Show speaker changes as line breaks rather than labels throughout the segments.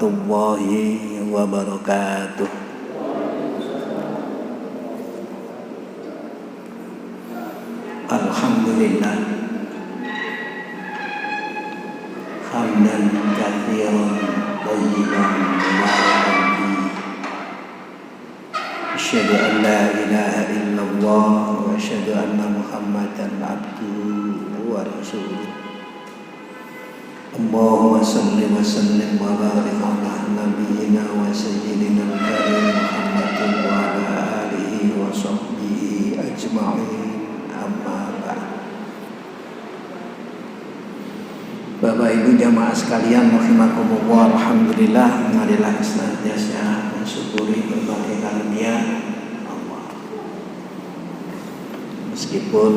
warahmatullahi wabarakatuh. Alhamdulillah hamdan katsiran thayyiban mubarakan fi. Asyhadu an la ilaha illallah wa asyhadu anna Muhammadan abduhu wa rasuluh. Allahumma salli wa sallim wa barik ala nabiyyina wa sayyidina al-karim Muhammadin wa ala alihi wa sahbihi ajma'in. Amma ba'd. Bapak Ibu jamaah sekalian rahimakumullah, alhamdulillah, marilah senantiasa mensyukuri berbagai karunia Allah. Meskipun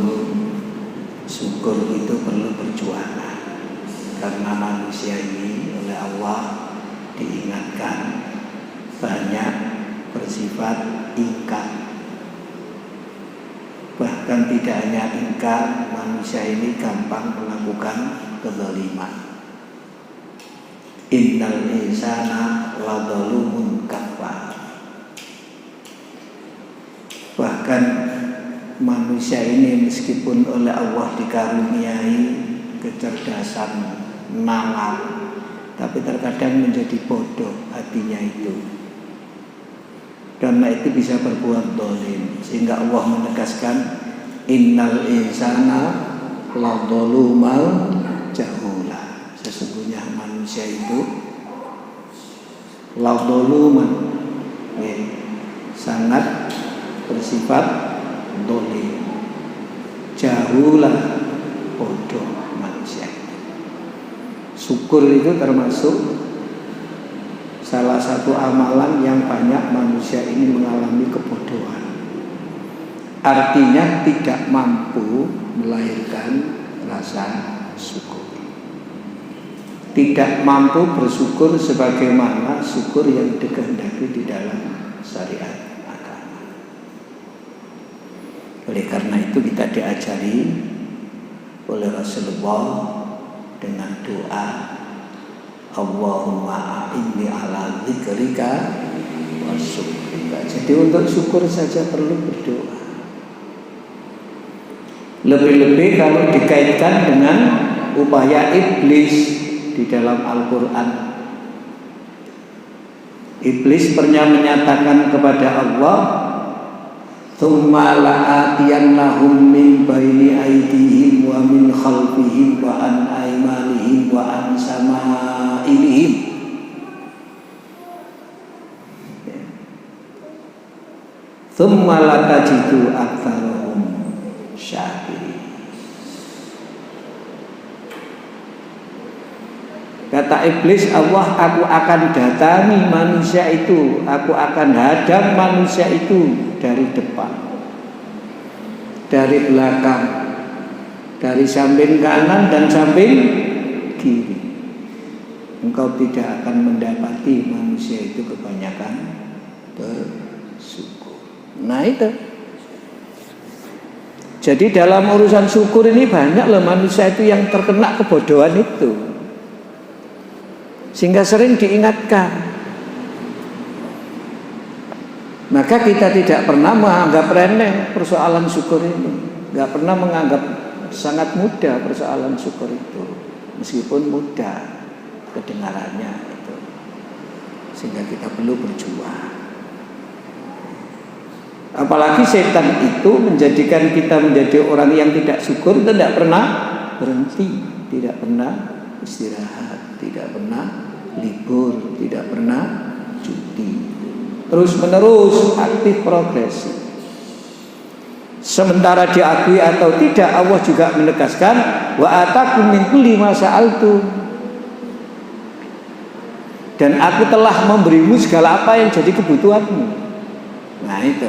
syukur itu perlu perjuangan, karena manusia ini oleh Allah diingatkan banyak bersifat ingkar. Bahkan tidak hanya ingkar, manusia ini gampang melakukan kezaliman. Innal insana ladzalumun kafar. Bahkan manusia ini meskipun oleh Allah dikaruniai kecerdasan, nalar, tapi terkadang menjadi bodoh hatinya itu. Karena itu bisa berbuat zalim, sehingga Allah menegaskan innal insana ladzalumal jahula. Sesungguhnya manusia itu ladzaluman, sangat bersifat zalim, jahula, bodoh manusia itu. Syukur itu termasuk salah satu amalan yang banyak manusia ini mengalami kebodohan. Artinya tidak mampu melahirkan rasa syukur. Tidak mampu bersyukur sebagaimana syukur yang dikehendaki di dalam syariat agama. Oleh karena itu kita diajari oleh Rasulullah dengan doa, Allahumma a'inni ala dzikrika wa syukrika. Jadi untuk syukur saja perlu berdoa. Lebih-lebih kalau dikaitkan dengan upaya iblis di dalam Al-Quran. Iblis pernah menyatakan kepada Allah, tsumma la'atiyannahum min baini aydihim wa min khalfihim wa an aymanihim wa an sama'ilihim. Tsumma latajidu aktsarahum syakirin. Kata iblis, Allah, aku akan datangi manusia itu, aku akan hadang manusia itu dari depan, dari belakang, dari samping kanan dan samping kiri. Engkau tidak akan mendapati manusia itu kebanyakan bersyukur. Nah itu. Jadi dalam urusan syukur ini banyak loh manusia itu yang terkena kebodohan itu. Sehingga sering diingatkan. Maka kita tidak pernah menganggap remeh persoalan syukur ini. Tidak pernah menganggap sangat mudah persoalan syukur itu. Meskipun mudah kedengarannya itu. Sehingga kita perlu berjuang. Apalagi setan itu menjadikan kita menjadi orang yang tidak syukur, tidak pernah berhenti, tidak pernah istirahat, tidak pernah libur, tidak pernah cuti, terus menerus aktif progresif. Sementara diakui atau tidak, Allah juga menegaskan wa atakum min kulli ma sa'altum, dan aku telah memberimu segala apa yang jadi kebutuhanmu. Nah itu.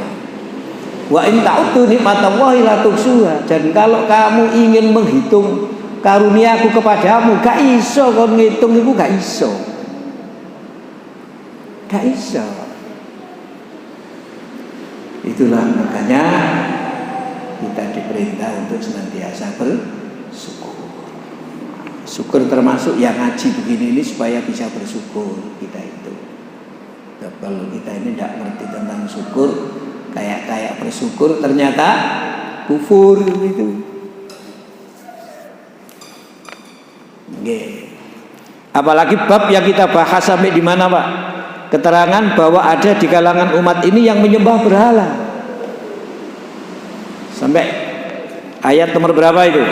Wa in ta'uddu nikmatallahi la tuhsuha. Dan kalau kamu ingin menghitung karuniaku kepadamu, gak iso kon ngitung iku, gak iso. Gak iso. Itulah makanya kita diperintah untuk senantiasa bersyukur. Syukur termasuk yang ngaji begini ini supaya bisa bersyukur kita itu. Kalau kita ini tidak ngerti tentang syukur, kayak bersyukur ternyata kufur itu. Apalagi bab yang kita bahas sampai di mana, Pak? Keterangan bahwa ada di kalangan umat ini yang menyembah berhala. Sampai ayat nomor berapa itu?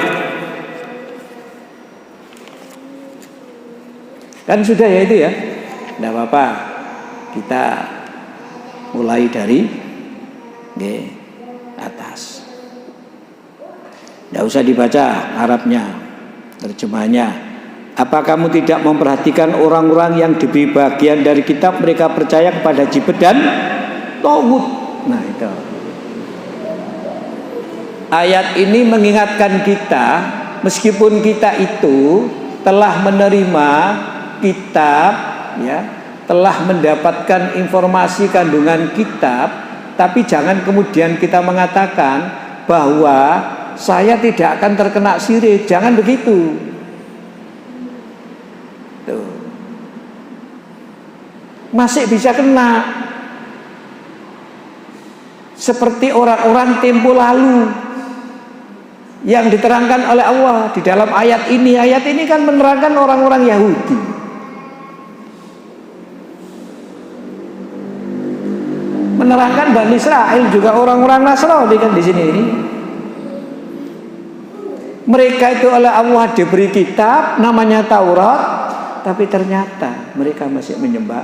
Kan sudah ya itu ya. Tidak apa-apa. Kita mulai dari atas. Tidak usah dibaca Arabnya, terjemahnya. Apa kamu tidak memperhatikan orang-orang yang diberi bagian dari kitab, mereka percaya kepada jibet dan tauhid. Nah itu. Ayat ini mengingatkan kita, meskipun kita itu telah menerima kitab, ya, telah mendapatkan informasi kandungan kitab, tapi jangan kemudian kita mengatakan bahwa saya tidak akan terkena syirik. Jangan begitu. Tuh. Masih bisa kena. Seperti orang-orang tempo lalu yang diterangkan oleh Allah di dalam ayat ini. Ayat ini kan menerangkan orang-orang Yahudi. Menerangkan Bani Israel, juga orang-orang Nasrani kan di sini ini. Mereka itu oleh Allah diberi kitab namanya Taurat, tapi ternyata mereka masih menyembah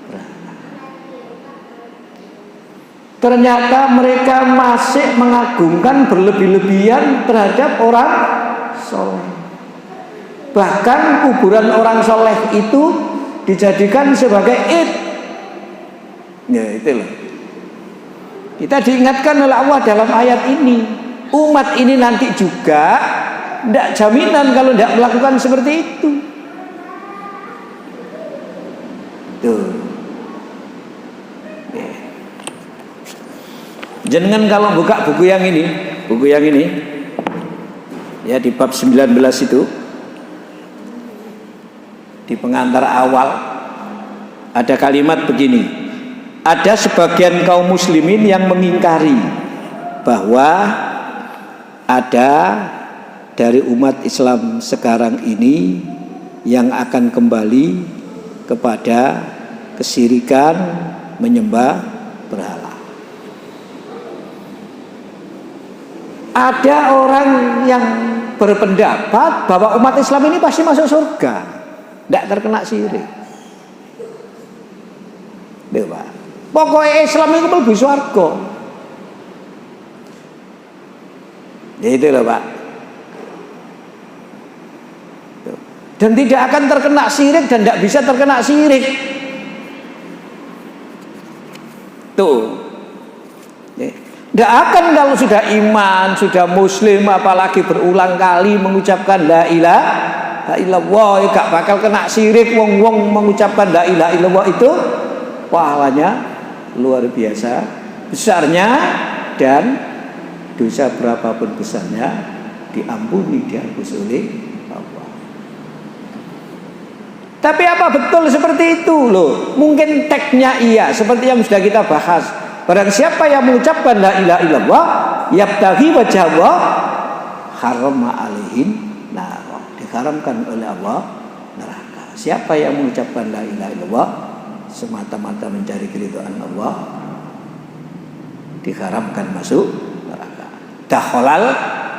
berhala. Ternyata mereka masih mengagungkan berlebih-lebihan terhadap orang soleh. Bahkan kuburan orang soleh itu dijadikan sebagai id. Ya itu loh. Kita diingatkan oleh Allah dalam ayat ini. Umat ini nanti juga tidak jaminan kalau tidak melakukan seperti itu. Tuh. Jangan kalau buka buku yang ini ya di bab 19 itu, di pengantar awal ada kalimat begini: ada sebagian kaum muslimin yang mengingkari bahwa ada dari umat Islam sekarang ini yang akan kembali kepada kesyirikan menyembah berhala. Ada orang yang berpendapat bahwa umat Islam ini pasti masuk surga, tidak terkena syirik. Pak. Pokoknya Islam itu mlebu swarga. Ya itu loh Pak. Dan tidak akan terkena syirik dan tidak bisa terkena syirik. Tuh. Tidak akan kalau sudah iman, sudah muslim, apalagi berulang kali mengucapkan la ilaha illallah, ya gak bakal kena syirik. Wong mengucapkan la ilaha illallah itu pahalanya luar biasa besarnya, dan dosa berapapun besarnya diampuni, dihapus oleh Allah. Tapi apa betul seperti itu loh? Mungkin teksnya iya, seperti yang sudah kita bahas. Barang siapa yang mengucapkan la ilaha illallah yabtaghi wajha Allah harama alaihin nar, diharamkan oleh Allah neraka. Siapa yang mengucapkan la ilaha illallah semata-mata mencari keridhaan Allah, diharamkan masuk neraka. Dakhalal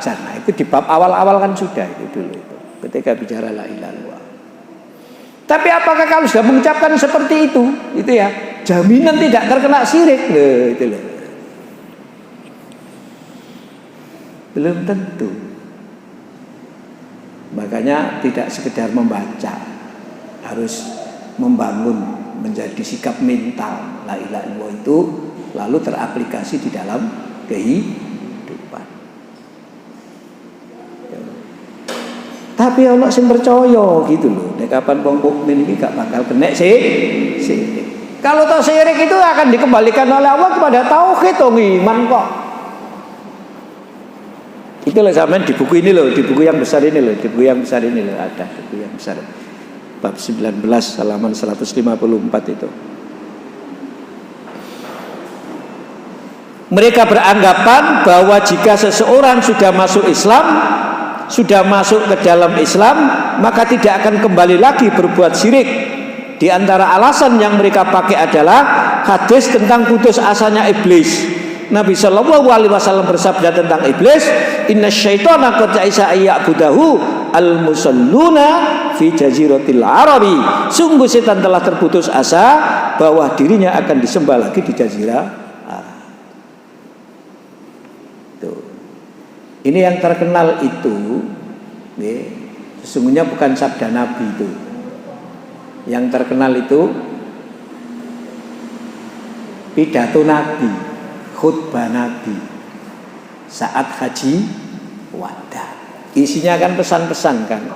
jannah. Itu di bab awal-awal kan sudah itu dulu itu, ketika bicara la ilaha illallah. Tapi apakah kalau sudah mengucapkan seperti itu ya jaminan tidak terkena syirik? Loh, itu loh. Belum tentu. Makanya tidak sekedar membaca, harus membangun menjadi sikap mental la ilaha illallah itu lalu teraplikasi di dalam kehidupan. Tapi Allah sing percaya gitu loh. Nek kapan wong mukmin iki gak bakal kena syirik. Kalau tahu syirik itu akan dikembalikan oleh Allah kepada tauhid, iman kok. Itu loh sampean di buku ini loh, di buku yang besar ini loh, di buku yang besar ini loh ada buku yang besar. Bab 19 halaman 154 itu. Mereka beranggapan bahwa jika seseorang sudah masuk Islam, sudah masuk ke dalam Islam, maka tidak akan kembali lagi berbuat syirik. Di antara alasan yang mereka pakai adalah hadis tentang putus asanya iblis. Nabi Shallallahu Alaihi Wasallam bersabda tentang iblis, Inna syaitana qad ya'isa ayya'budahu al-musalluna fi jaziratil Arabi. Sungguh setan telah terputus asa bahwa dirinya akan disembah lagi di jazirah Arab. Tuh. Ini yang terkenal itu, sesungguhnya bukan sabda Nabi itu. Yang terkenal itu pidato Nabi, khutbah Nabi saat haji wada. Isinya kan pesan-pesan kan,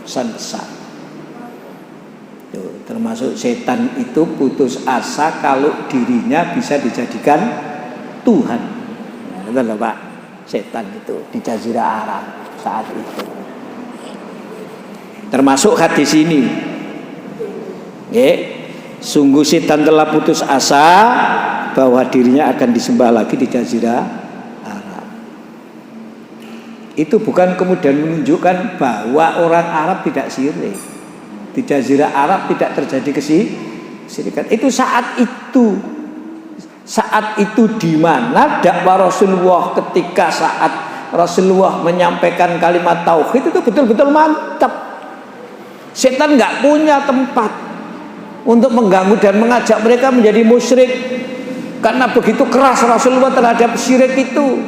pesan-pesan. Tuh, termasuk setan itu putus asa kalau dirinya bisa dijadikan Tuhan. Betul loh Pak, setan itu di Jazirah Arab saat itu. Termasuk hadis ini. Sungguh setan telah putus asa bahwa dirinya akan disembah lagi di Jazirah Arab. Itu bukan kemudian menunjukkan bahwa orang Arab tidak syirik. Di Jazirah Arab tidak terjadi kesyirikan. Itu saat itu di mana dakwah Rasulullah ketika saat Rasulullah menyampaikan kalimat tauhid itu betul-betul mantap. Setan nggak punya tempat untuk mengganggu dan mengajak mereka menjadi musyrik, karena begitu keras Rasulullah terhadap syirik itu.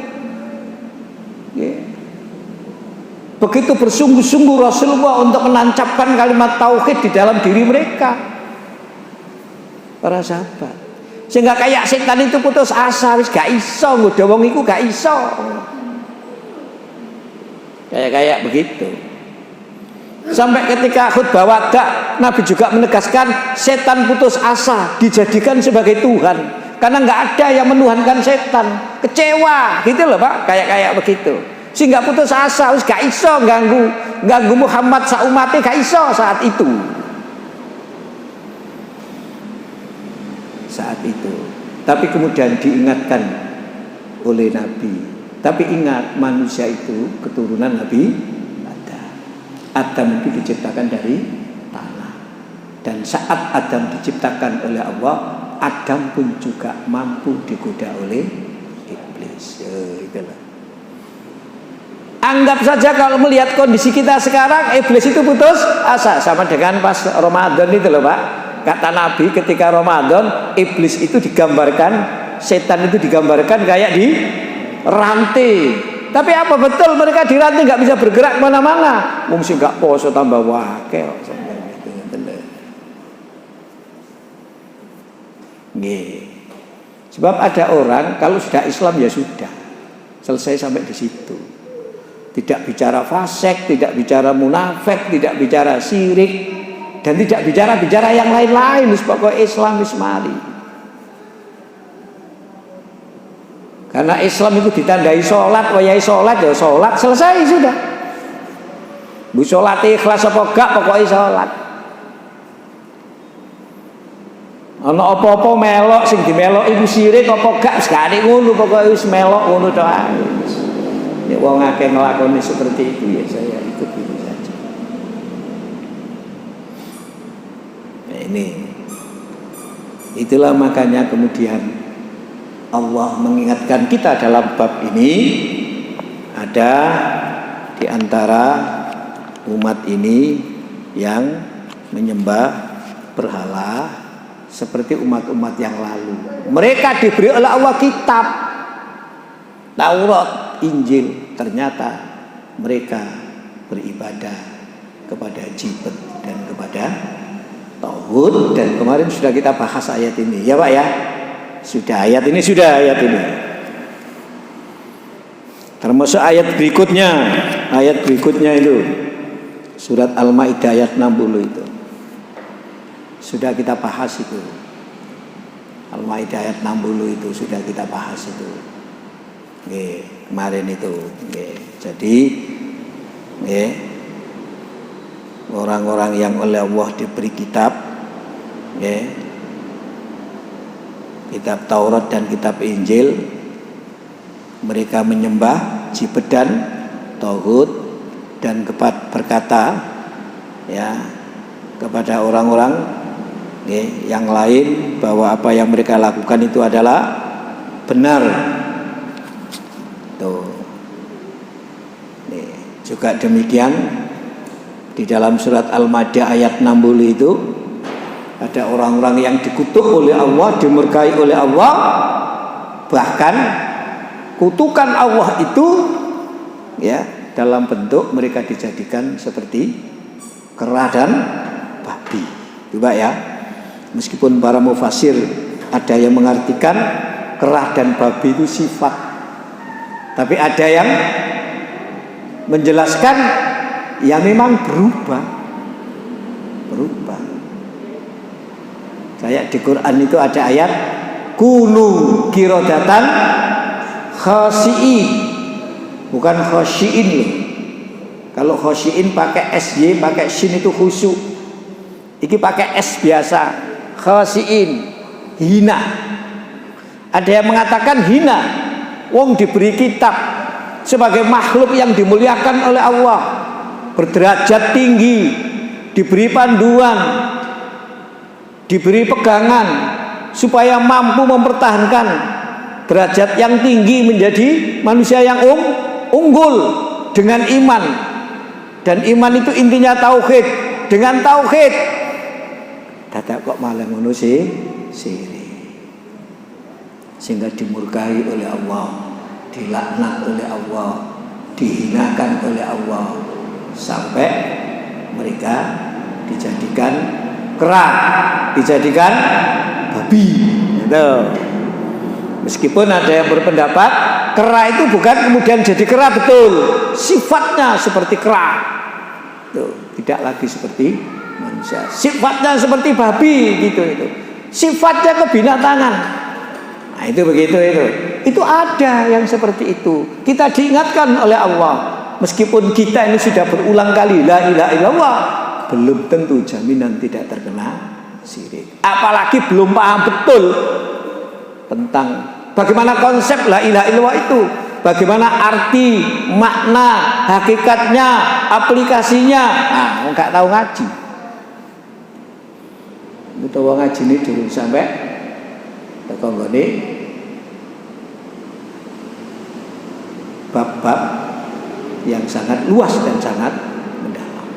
Begitu bersungguh-sungguh Rasulullah untuk menancapkan kalimat tauhid di dalam diri mereka, para sahabat. Sehingga kayak setan itu putus asa, wis gak iso nggodha wong iku, gak iso. Kayak begitu. Sampai ketika khutbah wada, Nabi juga menegaskan setan putus asa dijadikan sebagai Tuhan, karena nggak ada yang menuhankan setan, kecewa gitu loh Pak, kayak begitu. Sehingga putus asa, wis gak iso ganggu Muhammad saumate, gak iso saat itu. Tapi kemudian diingatkan oleh Nabi, tapi ingat manusia itu keturunan Nabi Adam itu diciptakan dari tanah. Dan saat Adam diciptakan oleh Allah, Adam pun juga mampu digoda oleh iblis. Itulah. Anggap saja kalau melihat kondisi kita sekarang, iblis itu putus asa. Sama dengan pas Ramadan itu loh Pak. Kata Nabi ketika Ramadan, iblis itu digambarkan, setan itu digambarkan kayak di rantai. Tapi apa betul mereka dirantai nggak bisa bergerak kemana-mana? Mungkin nggak poso tambah wakil. Sebab ada orang kalau sudah Islam ya sudah selesai sampai di situ. Tidak bicara fasik, tidak bicara munafik, tidak bicara syirik, dan tidak bicara yang lain-lain. Pokoknya Islam mari. Karena Islam itu ditandai sholat, wayai sholat ya sholat, selesai sudah. Bu sholat ikhlas apa gak, pokoknya sholat. Ana apa-apa melok sing dimelok iku syirik apa gak, sekali ngono pokoknya wis melok ngono tok ae. Ya wong akeh nglakoni seperti itu ya saya ikut itu saja. Nah, ini. Itulah makanya kemudian Allah mengingatkan kita dalam bab ini, ada di antara umat ini yang menyembah berhala seperti umat-umat yang lalu. Mereka diberi oleh Allah kitab Taurat, Injil, ternyata mereka beribadah kepada jibet dan kepada tauhid. Dan kemarin sudah kita bahas ayat ini ya Pak ya. Sudah ayat ini. Termasuk ayat berikutnya itu surat Al-Maidah ayat 60 itu. Sudah kita bahas itu. Al-Maidah ayat 60 itu sudah kita bahas itu. kemarin itu. Jadi orang-orang yang oleh Allah diberi kitab, kitab Taurat dan kitab Injil, mereka menyembah Jibril dan Tauhid dan berkata kepada orang-orang yang lain bahwa apa yang mereka lakukan itu adalah benar. Tuh. Juga demikian di dalam surat Al-Maidah ayat 60 itu ada orang-orang yang dikutuk oleh Allah, dimurkai oleh Allah, bahkan kutukan Allah itu dalam bentuk mereka dijadikan seperti kera dan babi. Coba ya, meskipun para mufasir ada yang mengartikan kera dan babi itu sifat, tapi ada yang menjelaskan memang berubah. Kayak di Quran itu ada ayat kunu kirodatan khasiin, bukan khasiin loh. Kalau khasiin pakai SY, pakai shin itu khusyuk. Iki pakai S biasa, khasiin, hina. Ada yang mengatakan hina, wong diberi kitab sebagai makhluk yang dimuliakan oleh Allah, berderajat tinggi, diberi panduan, diberi pegangan supaya mampu mempertahankan derajat yang tinggi menjadi manusia yang unggul dengan iman. Dan iman itu intinya tauhid. Dengan tauhid dadak kok malah ngono siri, sehingga dimurkai oleh Allah, dilaknat oleh Allah, dihinakan oleh Allah, sampai mereka dijadikan kera, dijadikan babi. Gitu. Meskipun ada yang berpendapat kera itu bukan kemudian jadi kera betul, sifatnya seperti kera, tuh, tidak lagi seperti manusia, sifatnya seperti babi gitu, itu sifatnya kebinatangan. Nah itu begitu, itu ada yang seperti itu. Kita diingatkan oleh Allah, meskipun kita ini sudah berulang kali la ilaha illallah, belum tentu jaminan tidak terkena syirik. Apalagi belum paham betul tentang bagaimana konsep la ilaha illallah itu, bagaimana arti, makna, hakikatnya, aplikasinya. Nah, nggak tahu ngaji. Utawa ngaji ini dulu sampai tekonggone bab-bab yang sangat luas dan sangat mendalam.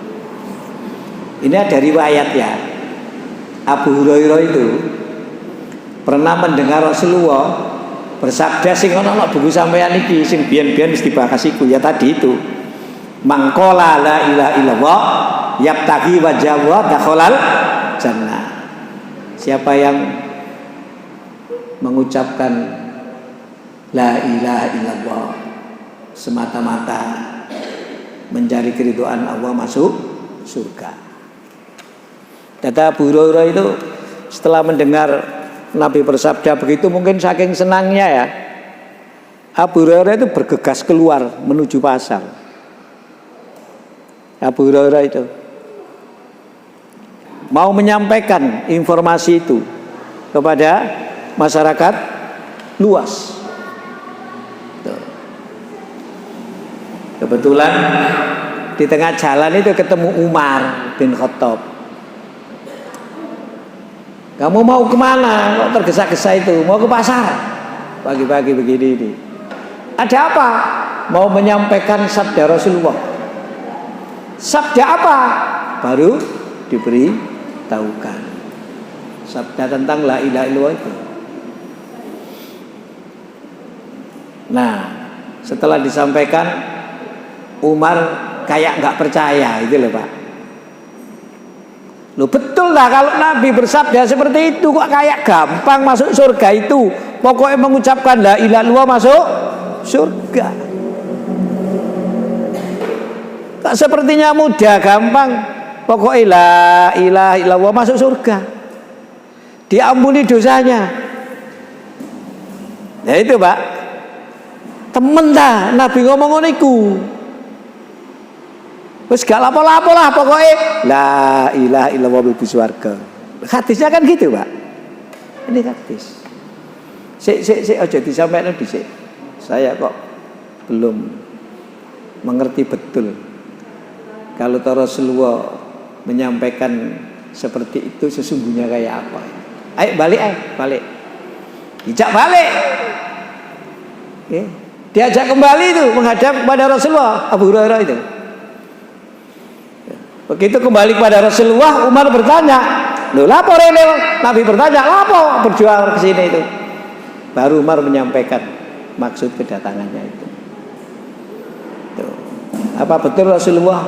Ini ada riwayat ya. Abu Hurairah itu pernah mendengar Rasulullah bersabda, sing ana buku sampeyan iki sing biyen-biyen mesti dibahas iku ya tadi itu. Mangqala la ilaha illallah yabtaghi wajha Allah dakhalal jannah. Siapa yang mengucapkan la ilaha illallah semata-mata mencari keridhaan Allah, masuk surga. Kata Abu Hurairah itu setelah mendengar Nabi bersabda begitu, mungkin saking senangnya ya, Abu Hurairah itu bergegas keluar menuju pasar. Abu Hurairah itu mau menyampaikan informasi itu kepada masyarakat luas. Kebetulan di tengah jalan itu ketemu Umar bin Khattab. Kamu mau kemana? Kok tergesa-gesa itu? Mau ke pasar? Pagi-pagi begini ini. Ada apa? Mau menyampaikan sabda Rasulullah. Sabda apa? Baru diberi tahukan. Sabda tentang la ilaha illallah itu. Nah, setelah disampaikan, Umar kayak nggak percaya itu loh Pak. Loh betul lah kalau Nabi bersabda seperti itu, kok kayak gampang masuk surga itu. Pokoknya mengucapkan la ilaha illallah masuk surga. Tak sepertinya mudah, gampang. Pokoknya la ilaha illallah masuk surga, diampuni dosanya. Nah itu Pak. Temen ta Nabi ngomong ngono iku. Wis gak lapo-lapo lah pokoknya la ilaha illallah mlebu swarga. Hadisnya kan gitu, Pak. Ini hadis. Sik aja disampaikan dhisik. Saya kok belum mengerti betul kalau Rasulullah menyampaikan seperti itu sesungguhnya kayak apa. Ayo balik. Dijak balik. Okay. Diajak kembali itu menghadap kepada Rasulullah. Abu Hurairah itu. Begitu kembali kepada Rasulullah, Umar bertanya, "Loh, lapor ini?" Nabi bertanya, "Lapor berjuang ke sini itu?" Baru Umar menyampaikan maksud kedatangannya itu. Tuh. Apa betul Rasulullah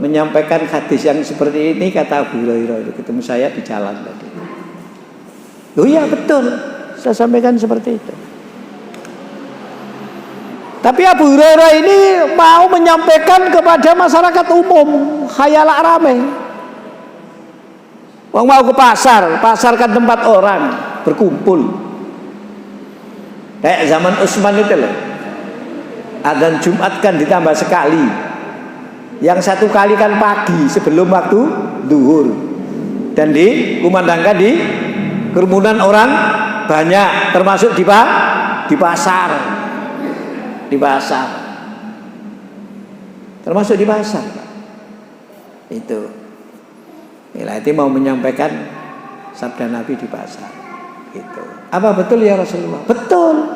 menyampaikan hadis yang seperti ini? Kata Abu Hurairah itu, ketemu saya di jalan tadi. Oh iya betul, saya sampaikan seperti itu. Tapi Abu Hurairah ini mau menyampaikan kepada masyarakat umum, khayalak rame. Wong mau ke pasar kan tempat orang berkumpul. Kayak zaman Utsman itu loh. Adzan Jumat kan ditambah sekali. Yang satu kali kan pagi sebelum waktu zuhur. Dan dikumandangkan di kerumunan orang banyak, termasuk di pasar. Di pasar, termasuk di pasar, Pak. Itu itu mau menyampaikan sabda Nabi di pasar. Gitu. Apa betul ya Rasulullah? Betul,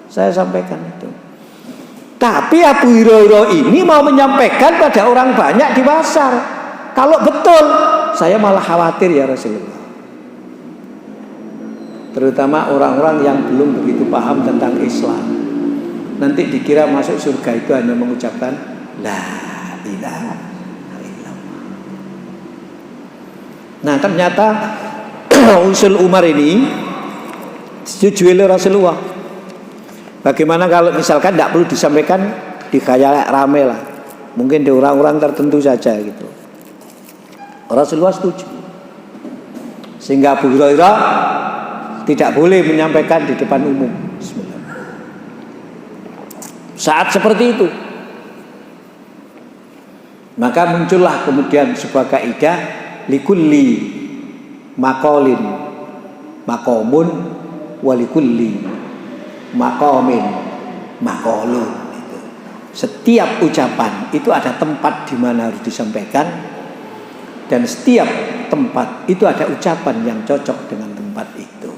saya sampaikan itu. Tapi Abu Hurairah ini mau menyampaikan pada orang banyak di pasar. Kalau betul, saya malah khawatir ya Rasulullah. Terutama orang-orang yang belum begitu paham tentang Islam. Nanti dikira masuk surga itu hanya mengucapkan la ilaha illallah. Nah ternyata usul Umar ini disetujui oleh Rasulullah. Bagaimana kalau misalkan tidak perlu disampaikan di khayalak rame lah, mungkin di orang-orang tertentu saja gitu. Rasulullah setuju. Sehingga Abu Hurairah tidak boleh menyampaikan di depan umum. Saat seperti itu, maka muncullah kemudian sebuah kaidah likulli maqalin maqamun walikulli maqamin maqalun. Setiap ucapan itu ada tempat di mana harus disampaikan, dan setiap tempat itu ada ucapan yang cocok dengan tempat itu.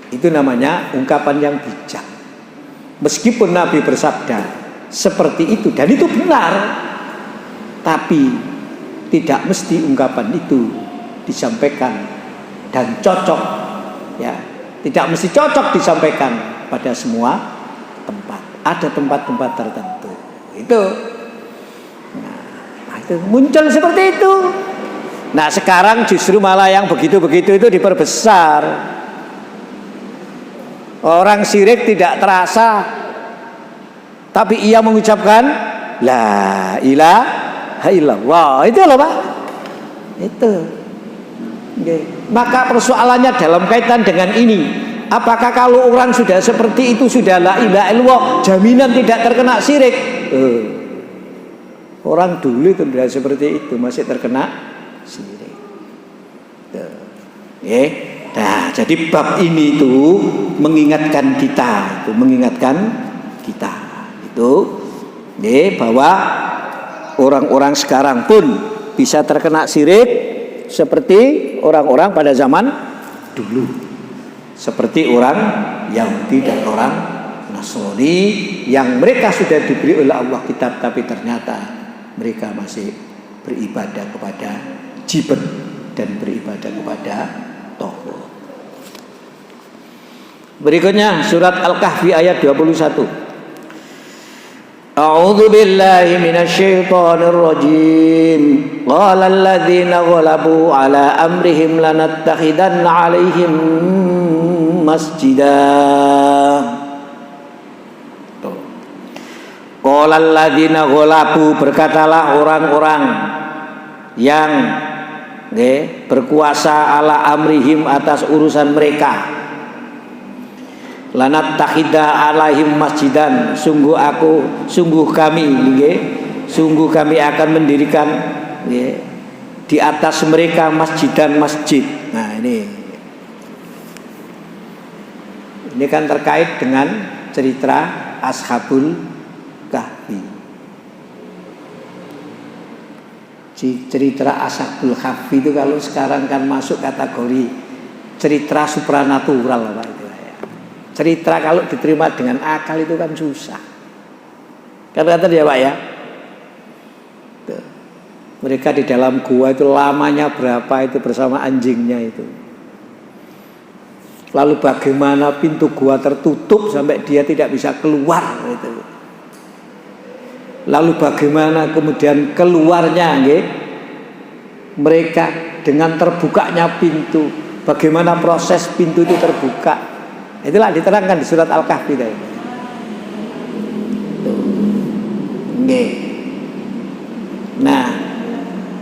Itu namanya ungkapan yang bijak. Meskipun Nabi bersabda seperti itu dan itu benar, tapi tidak mesti ungkapan itu disampaikan dan cocok, ya. Tidak mesti cocok disampaikan pada semua tempat. Ada tempat-tempat tertentu. Itu muncul seperti itu. Nah, sekarang justru malah yang begitu-begitu itu diperbesar. Orang syirik tidak terasa, tapi ia mengucapkan la ilaha illallah. Itu loh Pak. Itu. Maka persoalannya dalam kaitan dengan ini, apakah kalau orang sudah seperti itu, sudah la ilaha illallah, jaminan tidak terkena syirik? Orang dulu itu sudah seperti itu masih terkena syirik. Nah, jadi bab ini itu mengingatkan kita, bahwa orang-orang sekarang pun bisa terkena syirik seperti orang-orang pada zaman dulu, seperti orang Yahudi dan orang Nasrani yang mereka sudah diberi oleh Allah kitab, tapi ternyata mereka masih beribadah kepada jibet dan beribadah kepada Tohut. Berikutnya surat Al-Kahfi ayat 21. A'udzu billahi minasyaitonir rajim. Qala alladziina ghalabu 'ala amrihim lanattakhidanna 'alaihim masjida. Qala alladziina ghalabu, berkatalah orang-orang yang berkuasa ala amrihim atas urusan mereka. Lanat takhida alaihim masjidan, sungguh kami nggih, sungguh kami akan mendirikan nggih di atas mereka masjidan, masjid. Nah, ini kan terkait dengan cerita Ashabul Kahfi. Cerita Ashabul Kahfi itu kalau sekarang kan masuk kategori cerita supranatural, Pak. Cerita kalau diterima dengan akal itu kan susah. Kata-kata dia, Pak, ya. Tuh. Mereka di dalam gua itu lamanya berapa itu bersama anjingnya itu. Lalu bagaimana pintu gua tertutup sampai dia tidak bisa keluar itu. Lalu bagaimana kemudian keluarnya nggih? Mereka dengan terbukanya pintu. Bagaimana proses pintu itu terbuka? Itulah diterangkan di surat Al-Kahfi tadi. Nggih. Nah,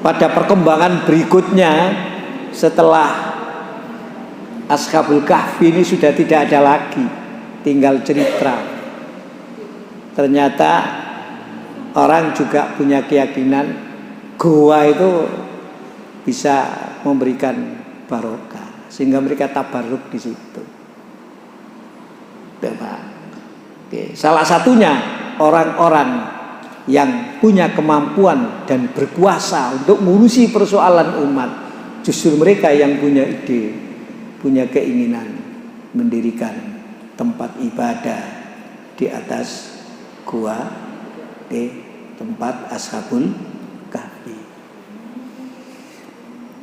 pada perkembangan berikutnya setelah Ashabul Kahfi ini sudah tidak ada lagi, tinggal cerita. Ternyata orang juga punya keyakinan goa itu bisa memberikan barokah, sehingga mereka tabarruk di situ. Oke. Salah satunya orang-orang yang punya kemampuan dan berkuasa untuk mengurusi persoalan umat, justru mereka yang punya ide, punya keinginan mendirikan tempat ibadah di atas gua, di tempat Ashabul Kahfi.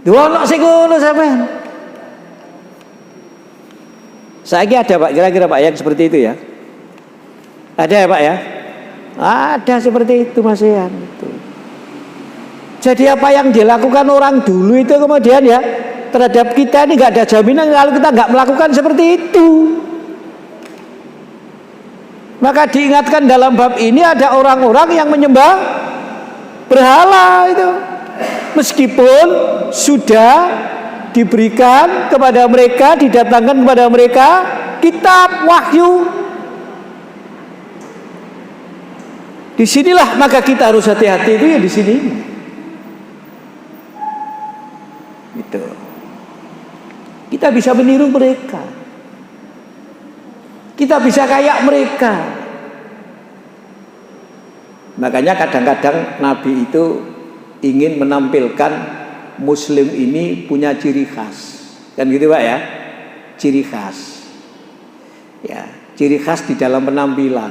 Dua ono sing ngono sampean. Saiki ada, Pak, kira-kira, Pak, yang seperti itu ya? Ada ya, Pak, ya? Ada seperti itu, Mas Ian. Jadi apa yang dilakukan orang dulu itu kemudian ya terhadap kita ini nggak ada jaminan kalau kita nggak melakukan seperti itu. Maka diingatkan dalam bab ini ada orang-orang yang menyembah berhala itu, meskipun sudah diberikan kepada mereka, didatangkan kepada mereka kitab wahyu. Disinilah maka kita harus hati-hati itu ya di sini. Gitu. Kita bisa meniru mereka. Kita bisa kayak mereka. Makanya kadang-kadang Nabi itu ingin menampilkan Muslim ini punya ciri khas, kan gitu, Pak, ya? Ciri khas, ya, ciri khas di dalam penampilan,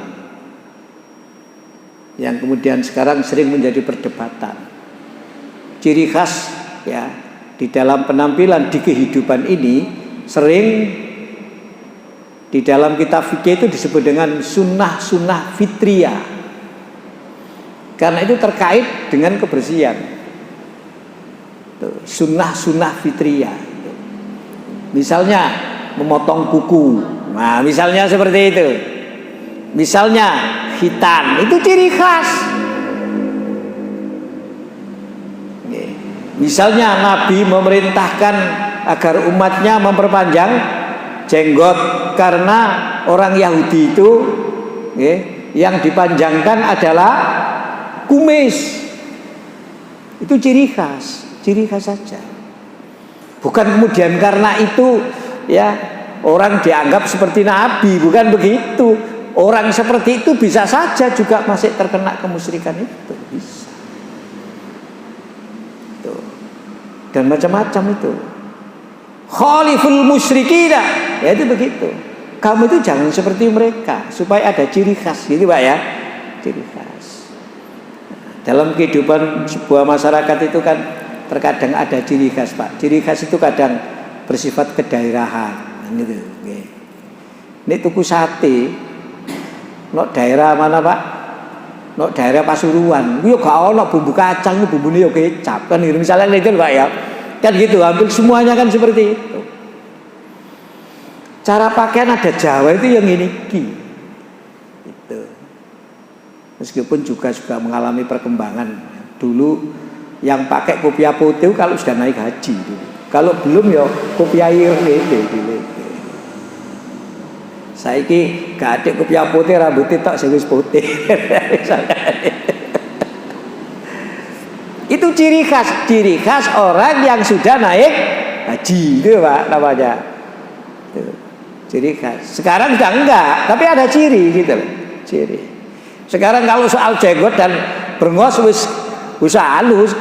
yang kemudian sekarang sering menjadi perdebatan. Ciri khas, ya, di dalam penampilan di kehidupan ini sering di dalam kitab fikih itu disebut dengan sunnah fitriyah, karena itu terkait dengan kebersihan. Sunnah fitriyah. Misalnya memotong kuku, nah misalnya seperti itu. Misalnya khitan, itu ciri khas. Misalnya Nabi memerintahkan agar umatnya memperpanjang jenggot karena orang Yahudi itu yang dipanjangkan adalah kumis. Itu ciri khas saja. Bukan kemudian karena itu ya orang dianggap seperti Nabi, bukan begitu. Orang seperti itu bisa saja juga masih terkena kemusyrikan itu, bisa. Tuh. Dan macam-macam itu. Khaliful musyrikina, ya itu begitu. Kamu itu jangan seperti mereka supaya ada ciri khas, gitu, Pak, ya. Ciri khas. Dalam kehidupan sebuah masyarakat itu kan terkadang ada ciri khas, Pak. Ciri khas itu kadang bersifat kedaerahan, gitu. Ini tuku sate, nok daerah mana, Pak? Nok daerah Pasuruan. Yo gak ono bumbu kacang, bumbune yo kecap, kan gitu. Misalnya itu, Pak, ya. Kan gitu, hampir semuanya kan seperti itu. Cara pakaian ada Jawa itu yang ini, gitu. Meskipun juga mengalami perkembangan. Dulu yang pakai kopiah putih kalau sudah naik haji dulu. Kalau belum ya kopiah ireng gitu. Saiki gak atik kopiah putih rambutnya tok sing wis putih. Itu ciri khas orang yang sudah naik haji itu Pak namanya. Itu. Ciri khas. Sekarang sudah enggak, tapi ada ciri gitu loh. Ciri. Sekarang kalau soal jenggot dan brengos wis halus,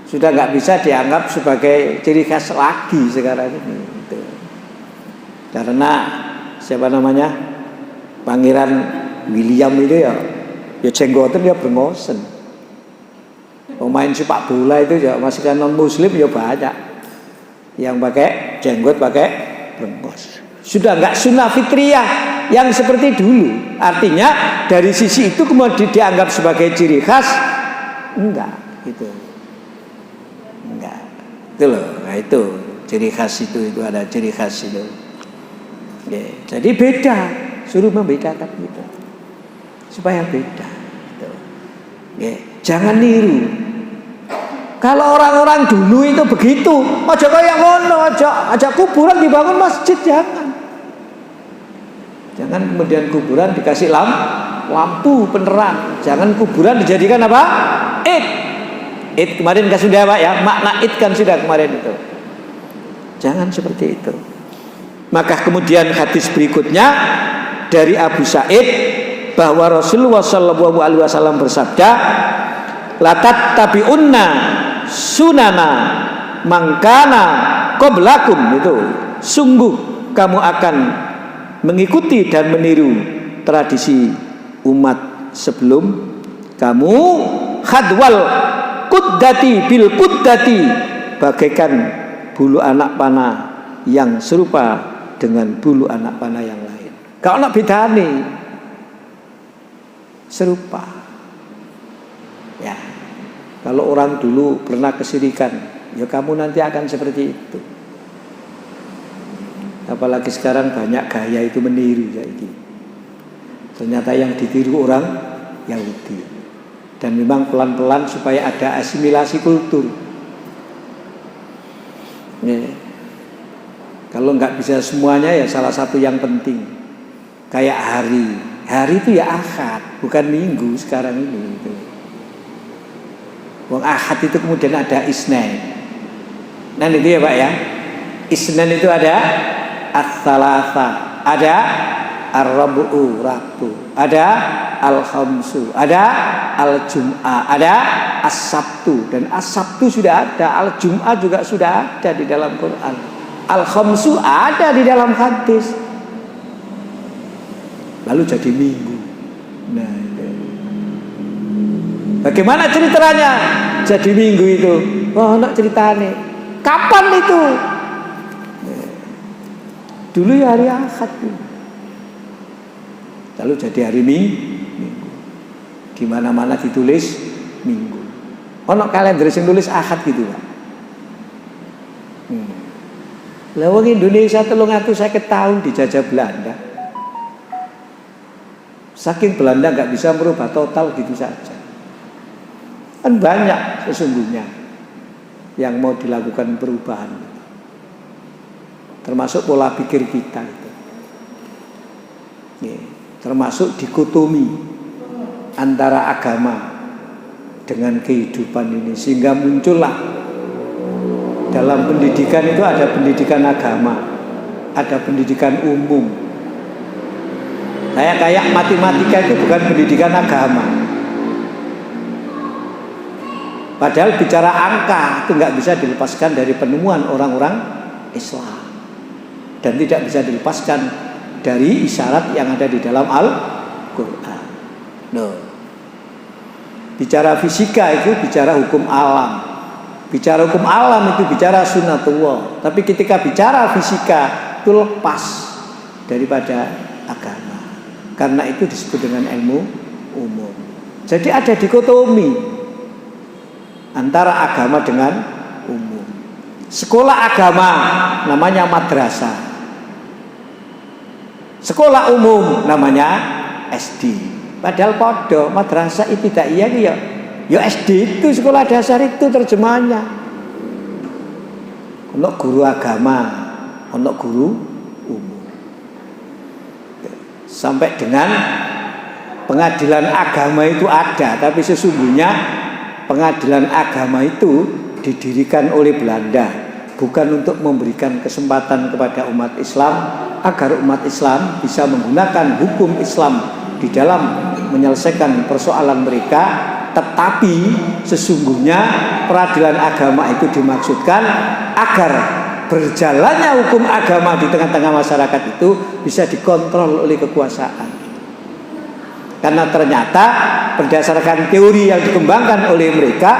sudah enggak bisa dianggap sebagai ciri khas lagi sekarang ini. Gitu. Karena siapa namanya? Pangeran William itu ya jenggotan ya brengosen. Pemain sepak bola itu ya masih kan non muslim ya banyak yang pakai jenggot pakai brengos. Sudah enggak sunnah fitriyah yang seperti dulu. Artinya dari sisi itu kemudian dianggap sebagai ciri khas enggak gitu. Enggak. Itu loh. Nah itu ciri khas itu ada ciri khas itu. Ya, jadi beda, suruh membedakan gitu. Supaya beda gitu. Ya, jangan niru. Kalau orang-orang dulu itu begitu, aja kayak ngono, aja kuburan dibangun masjid, jangan. Jangan kemudian kuburan dikasih lampu penerang. Jangan kuburan dijadikan apa? Id kemarin kan sudah Pak ya, makna id kan sudah kemarin itu. Jangan seperti itu. Maka kemudian hadis berikutnya dari Abu Sa'id bahwa Rasulullah SAW bersabda, latat tabi'unna sunana mangkana qablakum, itu sungguh kamu akan mengikuti dan meniru tradisi umat sebelum kamu, khadwal kuddati bil kuddati, bagaikan bulu anak panah yang serupa dengan bulu anak panah yang lain. Kalau nak bedane serupa. Ya. Kalau orang dulu pernah kesirikan, ya kamu nanti akan seperti itu. Apalagi sekarang banyak gaya itu meniru ya ini. Ternyata yang ditiru orang Yahudi. Dan memang pelan-pelan supaya ada asimilasi kultur. Ya. Kalau nggak bisa semuanya ya salah satu yang penting. Kayak hari. Hari itu ya Ahad, bukan Minggu sekarang ini. Gitu. Wong Ahad itu kemudian ada Isnin. Nah itu ya Pak ya. Isnin itu ada Ats-Tsalatsa, ada Ar-Rabu'u, Rabu, ada Al-Khamsu, ada Al-Jum'ah, ada As-Sabtu. Dan As-Sabtu sudah ada, Al-Jum'ah juga sudah ada di dalam Quran. Al-Khamsu ada di dalam hadis. Lalu jadi Minggu. Nah, itu. Bagaimana ceritanya jadi Minggu itu? Wah, nak ceritanya. Kapan itu? Dulu ya hari Ahad. Lalu jadi hari Minggu. Di mana-mana ditulis Minggu. Ono kalender sing tulis Ahad gitu, Pak. Lah wong Indonesia 350 tahun dijajah Belanda. Saking Belanda nggak bisa merubah total gitu saja. Kan banyak sesungguhnya yang mau dilakukan perubahan, termasuk pola pikir kita itu, termasuk dikotomi antara agama dengan kehidupan ini, sehingga muncullah dalam pendidikan itu ada pendidikan agama, ada pendidikan umum. Kayak matematika itu bukan pendidikan agama. Padahal bicara angka itu nggak bisa dilepaskan dari penemuan orang-orang Islam, dan tidak bisa dilepaskan dari isyarat yang ada di dalam Al-Quran. Bicara fisika itu bicara hukum alam, bicara hukum alam itu bicara sunnatullah. Tapi ketika bicara fisika itu lepas daripada agama, karena itu disebut dengan ilmu umum. Jadi ada dikotomi antara agama dengan umum. Sekolah agama namanya madrasah, sekolah umum namanya SD. Padahal podo madrasah ibtidaiyah ya SD itu sekolah dasar itu terjemahannya. Ono guru agama, ono guru umum. sampai dengan pengadilan agama itu ada, tapi sesungguhnya pengadilan agama itu didirikan oleh Belanda bukan untuk memberikan kesempatan kepada umat Islam agar umat Islam bisa menggunakan hukum Islam di dalam menyelesaikan persoalan mereka, tetapi sesungguhnya peradilan agama itu dimaksudkan agar berjalannya hukum agama di tengah-tengah masyarakat itu bisa dikontrol oleh kekuasaan. Karena ternyata berdasarkan teori yang dikembangkan oleh mereka,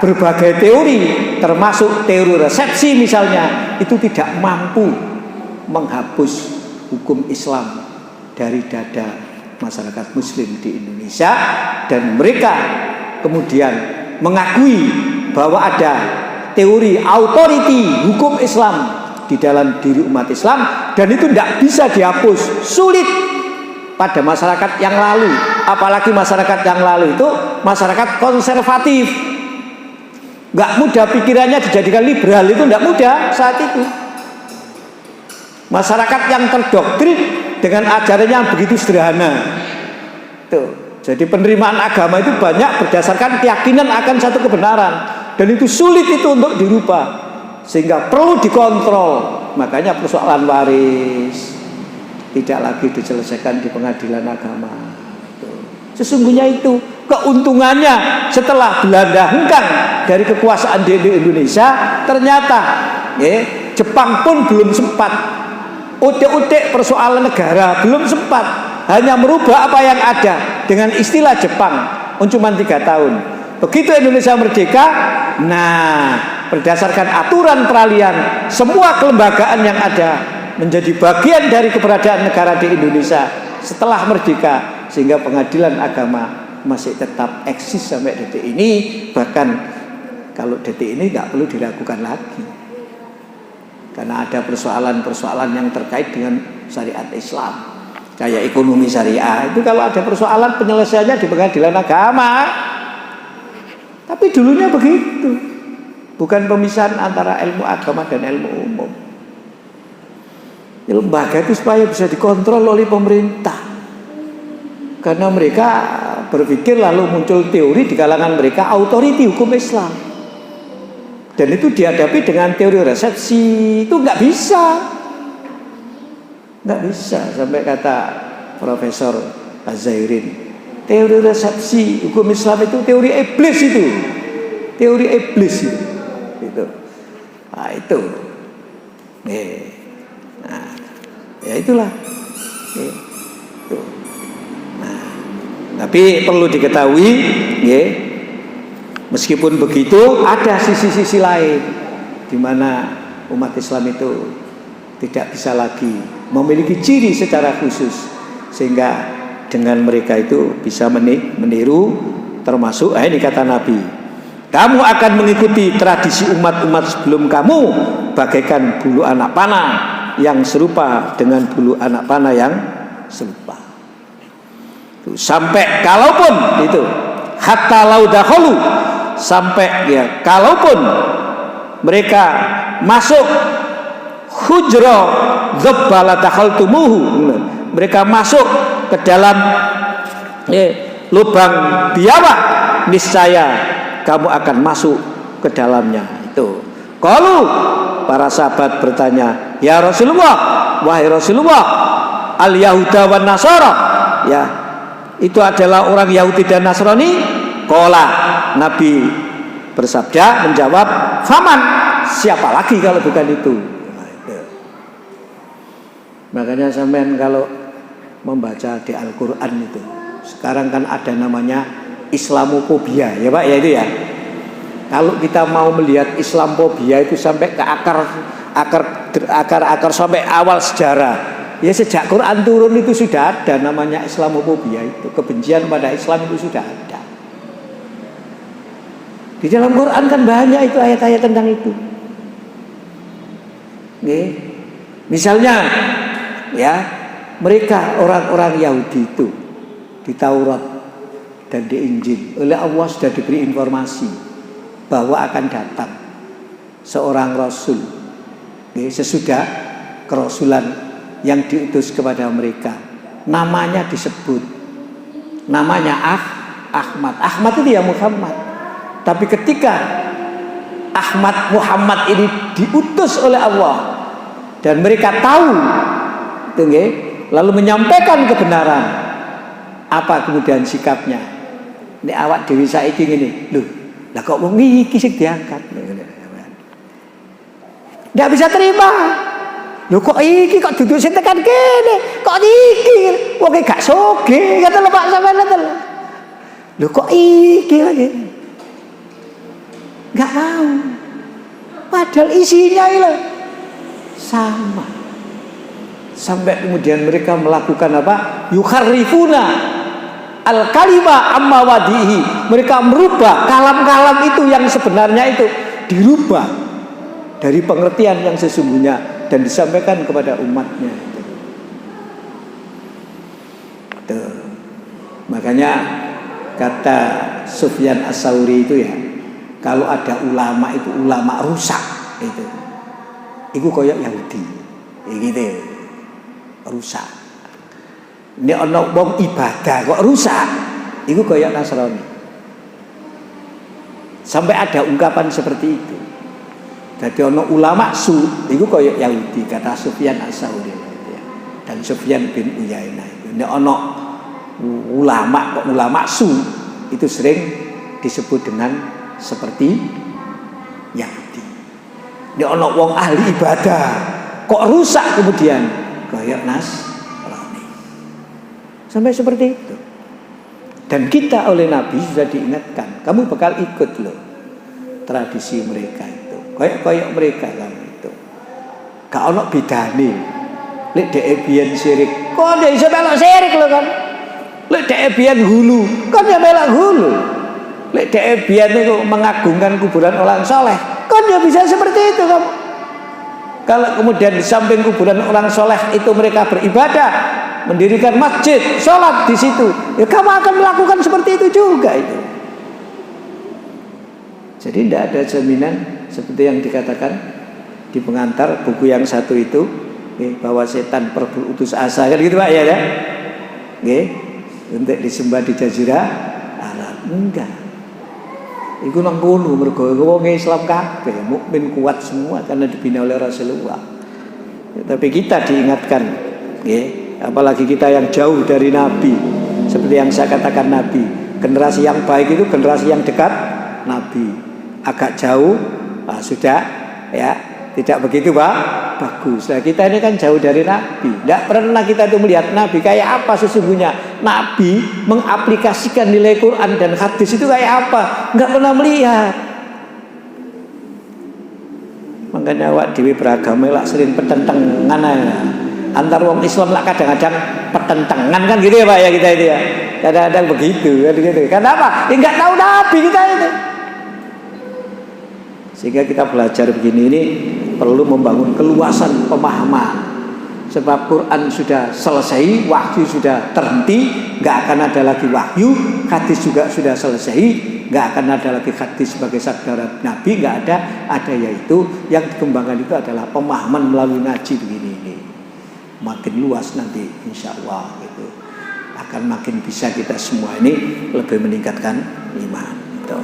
berbagai teori termasuk teori resepsi misalnya, itu tidak mampu menghapus hukum Islam dari dada masyarakat muslim di Indonesia, dan mereka kemudian mengakui bahwa ada teori authority hukum Islam di dalam diri umat Islam, dan itu tidak bisa dihapus, sulit pada masyarakat yang lalu. Apalagi masyarakat yang lalu itu masyarakat konservatif, nggak mudah pikirannya dijadikan liberal, itu nggak mudah saat itu. Masyarakat yang terdoktrin dengan ajarannya yang begitu sederhana. Tuh. Jadi penerimaan agama itu banyak berdasarkan keyakinan akan satu kebenaran, dan itu sulit itu untuk dirubah, sehingga perlu dikontrol. Makanya persoalan waris tidak lagi diselesaikan di pengadilan agama. Tuh. Sesungguhnya itu keuntungannya setelah Belanda hengkang dari kekuasaan di Indonesia, ternyata Jepang pun belum sempat utik-utik persoalan negara, belum sempat, hanya merubah apa yang ada dengan istilah Jepang cuma 3 tahun. Begitu Indonesia merdeka, nah berdasarkan aturan peralihan, semua kelembagaan yang ada menjadi bagian dari keberadaan negara di Indonesia setelah merdeka, sehingga pengadilan agama masih tetap eksis sampai detik ini. Bahkan kalau detik ini nggak perlu dilakukan lagi, karena ada persoalan-persoalan yang terkait dengan syariat Islam, kayak ekonomi syariah. Itu kalau ada persoalan penyelesaiannya di pengadilan agama. Tapi dulunya begitu, bukan pemisahan antara ilmu agama dan ilmu umum. Lembaga itu supaya bisa dikontrol oleh pemerintah, karena mereka berpikir, lalu muncul teori di kalangan mereka authority hukum Islam. Dan itu dihadapi dengan teori resepsi, itu nggak bisa. Sampai kata Profesor Az-Zairin, teori resepsi hukum Islam itu teori iblis itu. Teori iblis itu. Nah itu. Nah, ya itulah. Itu. Nah, tapi perlu diketahui, meskipun begitu, ada sisi-sisi lain di mana umat Islam itu tidak bisa lagi memiliki ciri secara khusus, sehingga dengan mereka itu bisa meniru, termasuk ini kata Nabi, kamu akan mengikuti tradisi umat-umat sebelum kamu bagaikan bulu anak panah yang serupa dengan bulu anak panah yang serupa. Sampai kalaupun itu hatta laudahulu, sampai ya kalaupun mereka masuk hujra dzabbala dakhaltumuhu, mereka masuk ke dalam lubang biawak, niscaya kamu akan masuk ke dalamnya. Itu kalau para sahabat bertanya, ya Rasulullah, wahai Rasulullah, al Yahuda wan Nasara, ya itu adalah orang Yahudi dan Nasrani. Qala, Nabi bersabda, menjawab, faman, siapa lagi kalau bukan itu. Makanya sampean kalau membaca di Al-Quran itu, sekarang kan ada namanya Islamofobia, ya Pak, ya itu ya. Kalau kita mau melihat Islamofobia itu sampai ke akar sampai awal sejarah, ya sejak Quran turun itu sudah ada namanya Islamofobia itu. Kebencian pada Islam itu sudah ada. Di dalam Quran kan banyak itu ayat-ayat tentang itu. Misalnya, ya mereka orang-orang Yahudi itu di Taurat dan di Injil oleh Allah sudah diberi informasi bahwa akan datang seorang Rasul sesudah kerasulan yang diutus kepada mereka, namanya disebut. Namanya Ahmad. Ahmad itu ya Muhammad. Tapi ketika Ahmad Muhammad ini diutus oleh Allah dan mereka tahu, lalu menyampaikan kebenaran, apa kemudian sikapnya? Ini awak dewi saiki ngene, lho, lah kok wong iki sing diangkat. Ndak bisa terima. Lho kok iki kok duduk sing tekan kene? Kok iki? Wong gak sugih, kata lho Pak sampeyan ngoten. Lho kok iki lagi? Gak mau. Padahal isinya itu sama. Sampai kemudian mereka melakukan apa? Yukharrifuna al-kalima amma wadihi. Mereka merubah kalam-kalam itu yang sebenarnya itu dirubah dari pengertian yang sesungguhnya dan disampaikan kepada umatnya. Tuh. Makanya kata Sufyan Ats-Tsauri itu ya, kalau ada ulama itu ulama rusak itu koyok Yahudi, gitu, rusak. Ini ono wong ibadah kok rusak, itu koyok Nasrani. Sampai ada ungkapan seperti itu. Jadi ono ulama su, itu koyok Yahudi, kata Sufyan Ats-Tsauri dan Sufyan bin Uyainah. Ini ono ulama su itu sering disebut dengan seperti Yahudi. Ini ono wong ahli ibadah kok rusak kemudian koyok Nasrani. Sampai seperti itu. Dan kita oleh Nabi sudah diingatkan, kamu bakal ikut loh tradisi mereka itu. Koyok mereka kan itu. Gak ono bedane. Lek dhek biyen syirik, kok dia iso melok syirik lho kan. Lek dhek biyen hulu, kan ya melok hulu. Lek dhek biyen itu mengagungkan kuburan orang soleh, kan ya bisa seperti itu kamu. Kalau kemudian di samping kuburan orang soleh itu mereka beribadah, mendirikan masjid, sholat di situ, ya kamu akan melakukan seperti itu juga itu. Jadi tidak ada jaminan seperti yang dikatakan di pengantar buku yang satu itu, bahwa setan berutus asa kan gitu Pak ya, untuk disembah di Jazirah Arab. Enggak. Iku nang kono mergo wong Islam kabeh, mukmin kuat semua karena dibina oleh Rasulullah. Tapi kita diingatkan, apalagi kita yang jauh dari Nabi, seperti yang saya katakan Nabi, generasi yang baik itu generasi yang dekat Nabi. Agak jauh, sudah ya tidak begitu Pak, bagus. Nah, kita ini kan jauh dari Nabi, tidak pernah kita itu melihat Nabi kayak apa sesungguhnya. Nabi mengaplikasikan nilai Quran dan hadis itu kayak apa, nggak pernah melihat. Makanya awak dewi beragama lah sering pertentangan antar wong Islam lah kadang-kadang pertentangan kan gitu ya Pak ya, kita itu ya kadang-kadang begitu kan gitu. Kenapa? Nggak tahu Nabi kita itu. Sehingga kita belajar begini ini perlu membangun keluasan pemahaman. Sebab Quran sudah selesai, wahyu sudah terhenti, nggak akan ada lagi wahyu, hadis juga sudah selesai, nggak akan ada lagi hadis sebagai sabda Nabi, nggak ada. Ada yaitu yang dikembangkan itu adalah pemahaman melalui ngaji begini ini. Makin luas nanti, insya Allah gitu. Akan makin bisa kita semua ini lebih meningkatkan iman. Gitu.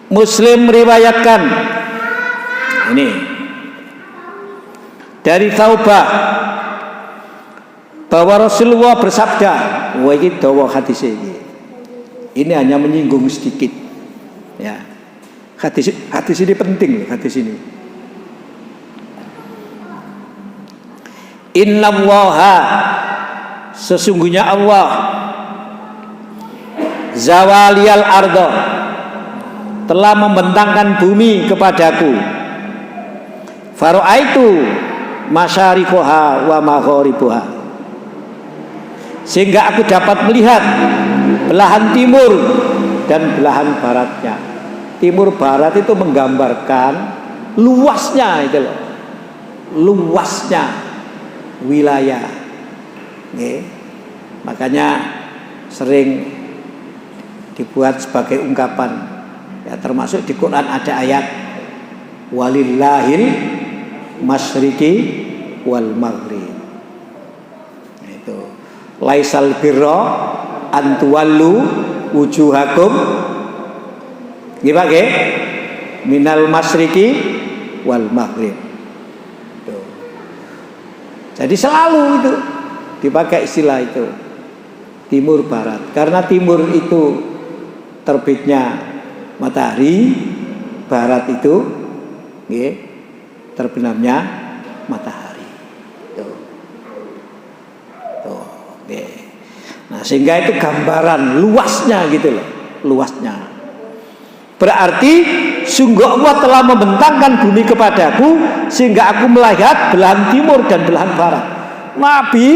Muslim meriwayatkan ini dari Taubah bahwa Rasulullah bersabda, wah ini dawa hadis ini. Ini hanya menyinggung sedikit, ya. Hadis ini penting, hadis ini. Innallaha, sesungguhnya Allah, zawaliyal ardo, telah membentangkan bumi kepadaku. Faro'aitu masyariqoha wa magharibuha, sehingga aku dapat melihat belahan timur dan belahan baratnya. Timur barat itu menggambarkan luasnya itu loh, luasnya wilayah. Makanya sering dibuat sebagai ungkapan. Ya, termasuk di Quran ada ayat walillahil masyriqi wal maghrib. Itu laisal birra antuwallu wujuhakum nggih Pak nggih minal masyriqi wal maghrib. Tuh. Jadi selalu itu dipakai istilah itu timur barat, karena timur itu terbitnya matahari, barat itu nggih terbenamnya matahari. Tuh. Tuh, nggih. Nah, sehingga itu gambaran luasnya gitu loh, luasnya. Berarti sungguh Allah telah membentangkan bumi kepadaku sehingga aku melihat belahan timur dan belahan barat. Nabi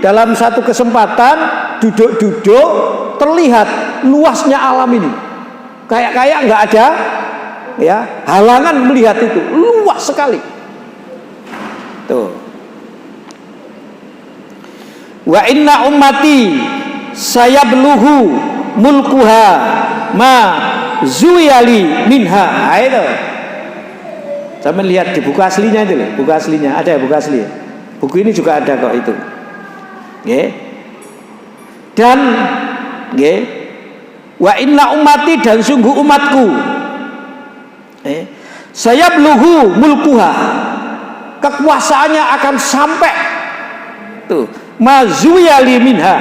dalam satu kesempatan duduk-duduk terlihat luasnya alam ini. Kayak nggak ada ya halangan melihat itu, luas sekali. Tuh. Wa inna ummati sayabluhu mulkuha ma zuyali minha. Itu. Saya lihat di buku aslinya itu loh, buku aslinya ada ya, buku asli ya. Buku ini juga ada kok itu. Nggih. Dan nggih, wa inna ummati dan sungguh umatku sayabluhu mulkuha, kekuasaannya akan sampai tuh mazuyali minha,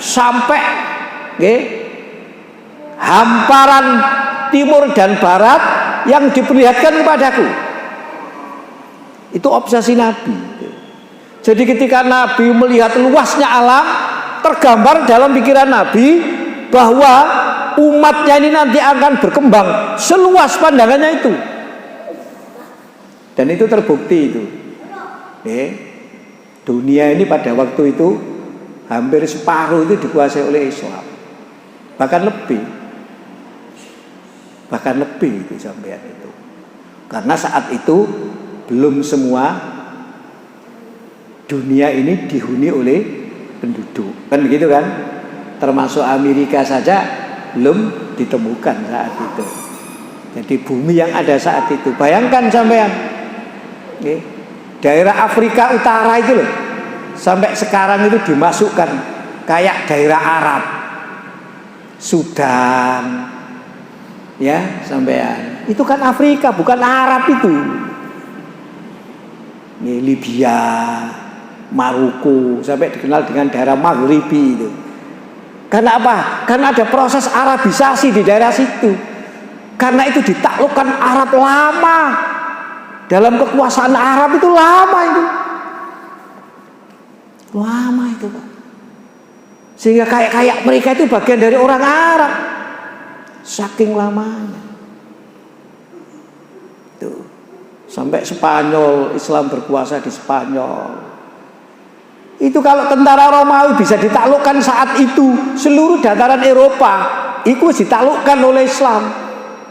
sampai nggih hamparan timur dan barat yang diperlihatkan kepadaku. Itu obsesi Nabi. Jadi ketika Nabi melihat luasnya alam, tergambar dalam pikiran Nabi bahwa umatnya ini nanti akan berkembang seluas pandangannya itu. Dan itu terbukti itu. Dunia ini pada waktu itu hampir separuh itu dikuasai oleh Islam. Bahkan lebih itu sampean itu. Karena saat itu belum semua dunia ini dihuni oleh penduduk. Kan begitu kan? Termasuk Amerika saja belum ditemukan saat itu. Jadi bumi yang ada saat itu, bayangkan sampean. Daerah Afrika Utara itu loh, sampai sekarang itu dimasukkan kayak daerah Arab, Sudan, ya sampean. Itu kan Afrika, bukan Arab itu. Libya, Maroko, sampai dikenal dengan daerah Maghribi itu. Karena apa? Karena ada proses Arabisasi di daerah situ. Karena itu ditaklukkan Arab lama. Dalam kekuasaan Arab itu lama itu. Lama itu Pak. Sehingga kayak mereka itu bagian dari orang Arab. Saking lamanya. Tuh. Sampai Spanyol, Islam berkuasa di Spanyol. Itu kalau tentara Romawi bisa ditaklukkan saat itu, seluruh dataran Eropa itu ditaklukkan oleh Islam.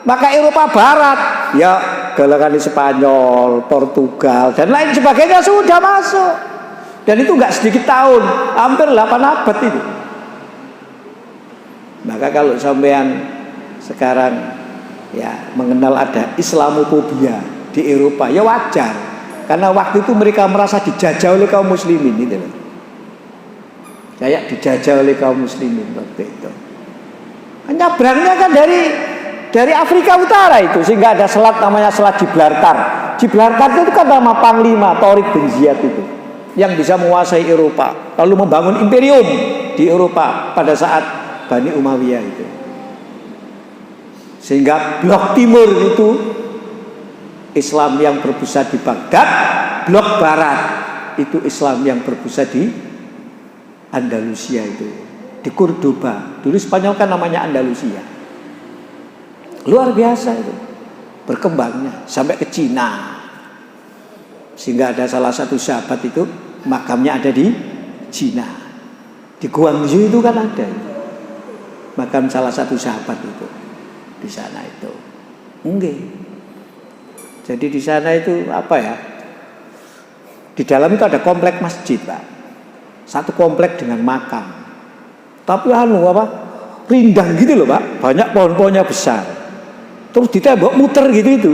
Maka Eropa Barat, ya galakan di Spanyol, Portugal dan lain sebagainya sudah masuk. Dan itu nggak sedikit tahun, hampir 8 abad itu. Maka kalau sampean sekarang ya mengenal ada Islamofobia di Eropa, ya wajar. Karena waktu itu mereka merasa dijajah oleh kaum muslimin itu. Kayak dijajah oleh kaum muslimin waktu itu. Nyabrangnya kan dari Afrika Utara itu, sehingga ada selat namanya Selat Gibraltar. Gibraltar itu kan nama panglima Tariq bin Ziyad itu, yang bisa menguasai Eropa, lalu membangun imperium di Eropa pada saat Bani Umayyah itu. Sehingga blok timur itu Islam yang berpusat di Baghdad, blok barat itu Islam yang berpusat di Andalusia itu, di Cordoba. Dulu Spanyol kan namanya Andalusia. Luar biasa itu berkembangnya sampai ke Cina. Sehingga ada salah satu sahabat itu makamnya ada di Cina. Di Guangzhou itu kan ada makam salah satu sahabat itu di sana itu. Enggak. Jadi di sana itu apa ya? Di dalam itu ada komplek masjid, Pak. Satu komplek dengan makam. Tapi rindang gitu loh, Pak. Banyak pohon-pohonnya besar. Terus ditembok muter gitu itu.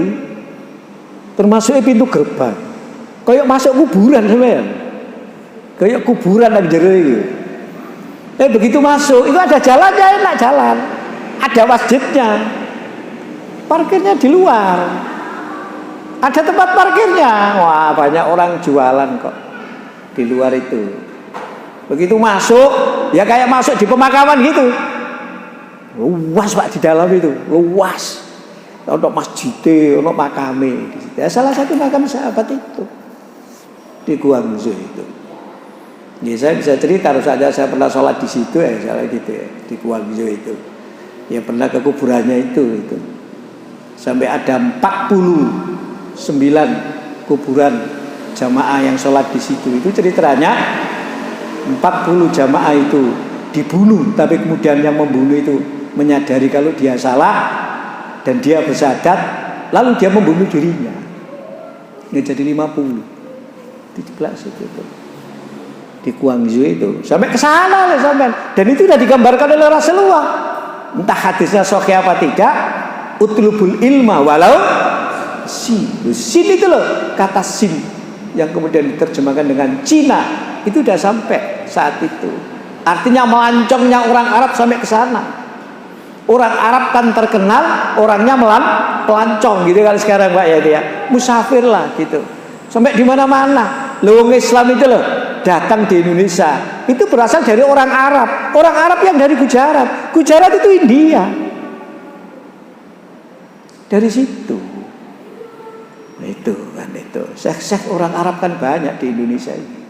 Termasuk pintu gerbang. Kayak masuk kuburan sampean. Kayak kuburan nang jero iki. Begitu masuk, itu ada jalannya, enak jalan. Ada masjidnya. Parkirnya di luar. Ada tempat parkirnya. Wah, banyak orang jualan kok di luar itu. Begitu masuk, ya kayak masuk di pemakaman gitu. Luas Pak di dalam itu, luas. Untuk masjid, untuk makame. Ya, salah satu makam sahabat itu di Guangzhou itu. Ya, saya bisa cerita, harus saja saya pernah sholat di situ ya, salah gitu ya, di Guangzhou itu. Ya pernah ke kuburannya itu. Sampai ada 49 kuburan jamaah yang sholat di situ. Itu ceritanya 40 jamaah itu dibunuh, tapi kemudian yang membunuh itu menyadari kalau dia salah dan dia bersadat, lalu dia membunuh dirinya. Ini jadi 50. 17 itu. Di Guangzhou itu. Sampai ke sana loh sampai. Dan itu sudah digambarkan oleh Rasulullah. Entah hadisnya sahih apa tidak, utlubul ilma walau sin. Sin itu loh, kata sin yang kemudian diterjemahkan dengan Cina. Itu sudah sampai saat itu. Artinya melancongnya orang Arab sampai ke sana. Orang Arab kan terkenal orangnya pelancong gitu kalau sekarang Pak ya dia. Musafir lah gitu. Sampai di mana-mana. Loh Islam itu loh datang di Indonesia. Itu berasal dari orang Arab. Orang Arab yang dari Gujarat. Gujarat itu India. Dari situ. Itu kan itu. Syekh-syekh orang Arab kan banyak di Indonesia ini.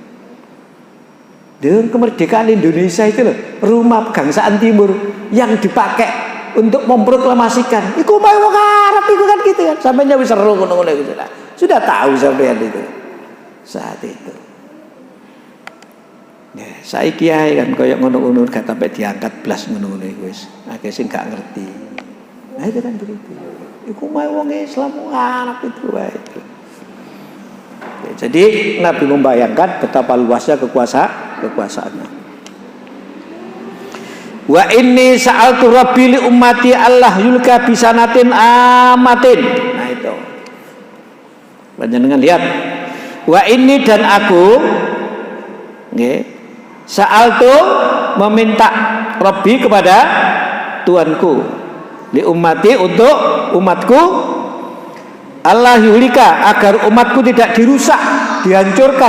Dengan kemerdekaan Indonesia itu loh, rumah Pegangsaan Timur yang dipakai untuk memproklamasikan. Iku mau wong Arab iku kan gitu kan. Sampainya wis seru ngono-ngono gitu. Sudah tahu sampean itu. Saat itu. Ya, saya kiai kan koyo ngono-ngono gak sampai diangkat blas ngono-ngono iku wis. Akeh sing gak ngerti. Nah itu kan begitu. Iku mau wong Islam wong Arab itu wae. Ya, jadi Nabi membayangkan betapa luasnya kekuasaannya. Wa inni sa'altu rabbi li ummati Allah yulka bisanatin amatin. Nah itu. Panjenengan lihat. Wa inni dan aku nggih sa'altu meminta rabbi kepada Tuhanku li ummati untuk umatku Allah yulika agar umatku tidak dirusak, dihancurkan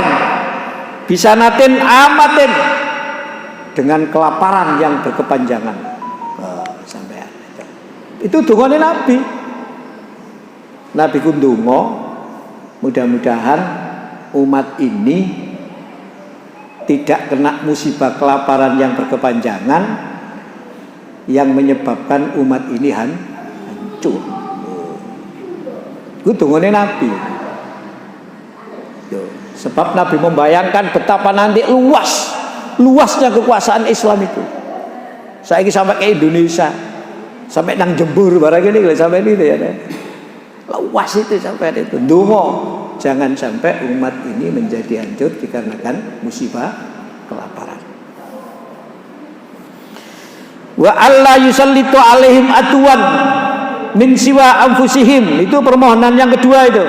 bisanatin amatin dengan kelaparan yang berkepanjangan. Sampai itu dungane Nabi ku ndonga mudah-mudahan umat ini tidak kena musibah kelaparan yang berkepanjangan yang menyebabkan umat ini hancur. Itu dungane Nabi. Sebab Nabi membayangkan betapa nanti luasnya kekuasaan Islam itu. Saya ini sampai ke Indonesia, sampai nang Jember barang ini, sampai itu ya. Luas itu sampai itu. Ndonga jangan sampai umat ini menjadi hancur dikarenakan musibah kelaparan. Wa alla yusallitu alaihim atuwan min siwa anfusihim. Itu permohonan yang kedua itu.